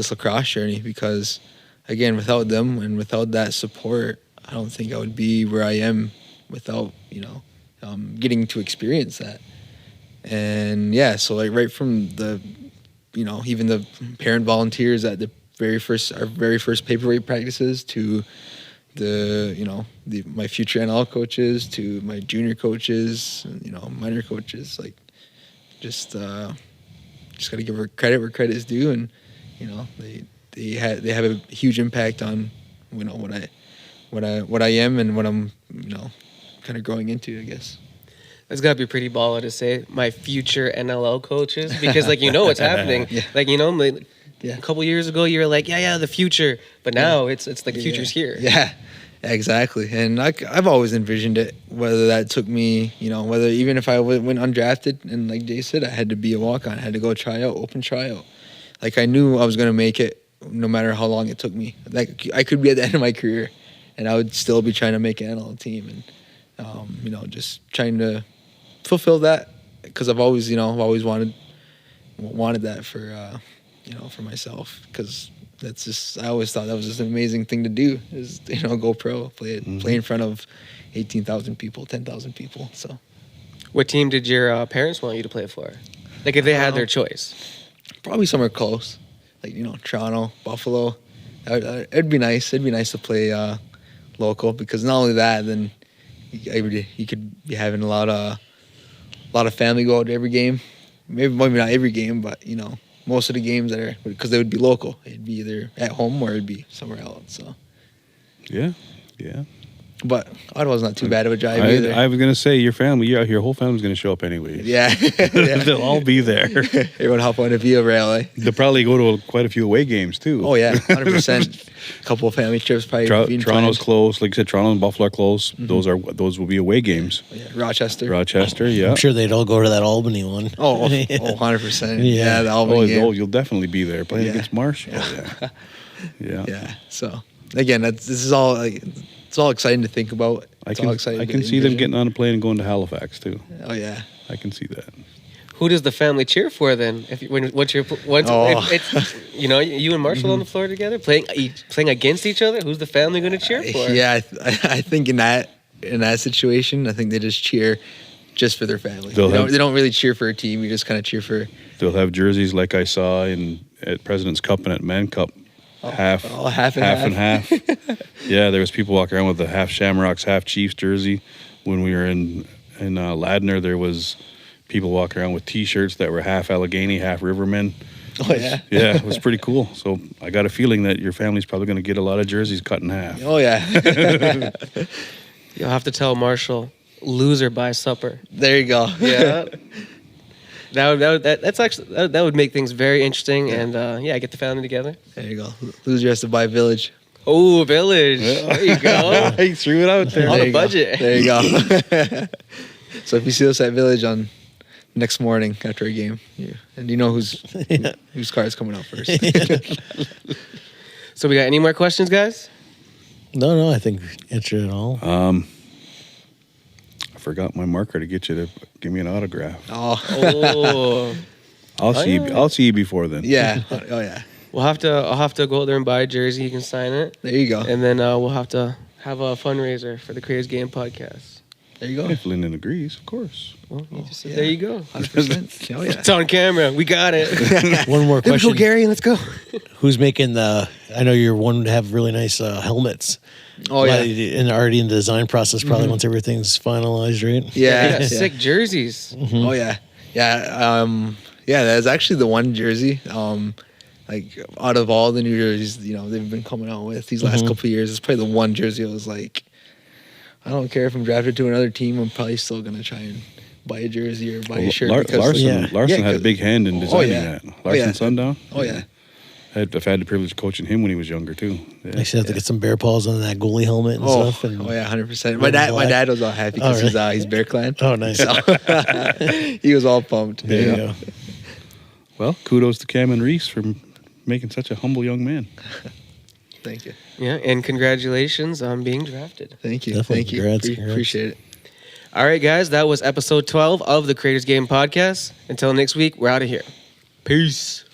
lacrosse journey. Because again, without them and without that support, I don't think I would be where I am without getting to experience that. And yeah, so like right from the even the parent volunteers at our very first paperweight practices to my future NLL coaches to my junior coaches, minor coaches, like just got to give her credit where credit is due, and they have a huge impact on what I am and what I'm kind of growing into, I guess. That's got to be pretty baller to say my future NLL coaches, because like what's happening. Yeah. Like a couple years ago you were like the future, but now it's like the future's here. Yeah, exactly. And I've always envisioned it, whether that took me, whether even if I went undrafted and like Jay said, I had to be a walk-on, I had to go open tryout. Like I knew I was going to make it no matter how long it took me. Like I could be at the end of my career and I would still be trying to make an NLL team, and just trying to fulfill that, because I've always wanted that for myself, because that's just, I always thought that was just an amazing thing to do, is go pro, play in front of 18,000 people, 10,000 people. So what team did your parents want you to play for, like if they had their choice? Probably somewhere close, like Toronto, Buffalo. It'd be nice to play local, because not only that, then you could be having a lot of family go out to every game. Maybe not every game, but most of the games that are, because they would be local. It'd be either at home or it'd be somewhere else. So Yeah. But Ottawa's not too bad of a drive either. I was gonna say your your whole family's gonna show up anyway. Yeah. They'll all be there. Everyone hop on a Via Railway. They'll probably go to quite a few away games too. Oh yeah, 100%. A couple of family trips probably. Toronto's close, like I said. Toronto and Buffalo are close. Mm-hmm. Those will be away games. Yeah. Rochester, yeah. I'm sure they'd all go to that Albany one. Oh, 100%. Yeah, the Albany game. You'll definitely be there playing against Marshall. Yeah. Yeah. So again, this is all like, it's all exciting to think about. I can see them getting on a plane and going to Halifax too. Oh yeah, I can see that. Who does the family cheer for then? It's you and Marshall on the floor together playing against each other. Who's the family going to cheer for? Yeah, I think in that situation, I think they just cheer just for their family. They don't really cheer for a team. You just kind of cheer for. They'll have jerseys like I saw at President's Cup and at Man Cup. Half and half. Yeah, there was people walking around with the half Shamrocks, half Chiefs jersey. When we were in Ladner, there was people walking around with T-shirts that were half Allegheny, half Rivermen. Oh yeah, yeah, it was pretty cool. So I got a feeling that your family's probably going to get a lot of jerseys cut in half. Oh yeah. You'll have to tell Marshall, loser buy supper. There you go. Yeah. That would make things very interesting, and get the family together. There you go. Loser has to buy Village. Oh, Village. There you go. He threw it out there. On a budget. There you go. So if you see us at Village on next morning after a game, and you know whose car is coming out first. So we got any more questions, guys? No, I think we answered it all. I forgot my marker to get you to give me an autograph. Oh. I'll see you before then. Yeah. Oh yeah. I'll have to go there and buy a jersey. You can sign it, There you go. and then we'll have to have a fundraiser for the Creators Game podcast. There you go. If Lyndon agrees, of course. Well, Yeah. there you go. 100%. Oh, yeah. It's on camera. We got it. One more Let's question. go, Gary. Let's go. Who's making the? I know you're one to have really nice helmets. Oh, yeah. And already in the design process. Probably once everything's finalized, right? Yeah. yeah. Sick jerseys. Oh, yeah. Yeah. Yeah, that's actually the one jersey. Like, out of all the new jerseys, they've been coming out with these last couple of years, it's probably the one jersey I was like, I don't care if I'm drafted to another team, I'm probably still going to try and buy a jersey or buy a shirt. because Larson had a 'cause- big hand in designing that. Larson yeah. Sundown. Oh, yeah. I've had the privilege of coaching him when he was younger too. Yeah. I should have to get some bear paws on that goalie helmet and Oh, stuff. And, yeah, 100%. red My and black. dad was all happy because really? he's Bear Clan. Oh, nice. So, he was all pumped. There you go. Well, kudos to Cam and Reese for making such a humble young man. Thank you. Yeah, and congratulations on being drafted. Thank you. Definitely. Thank you. Congrats. Appreciate it. All right, guys, that was episode 12 of the Creators Game podcast. Until next week, we're out of here. Peace.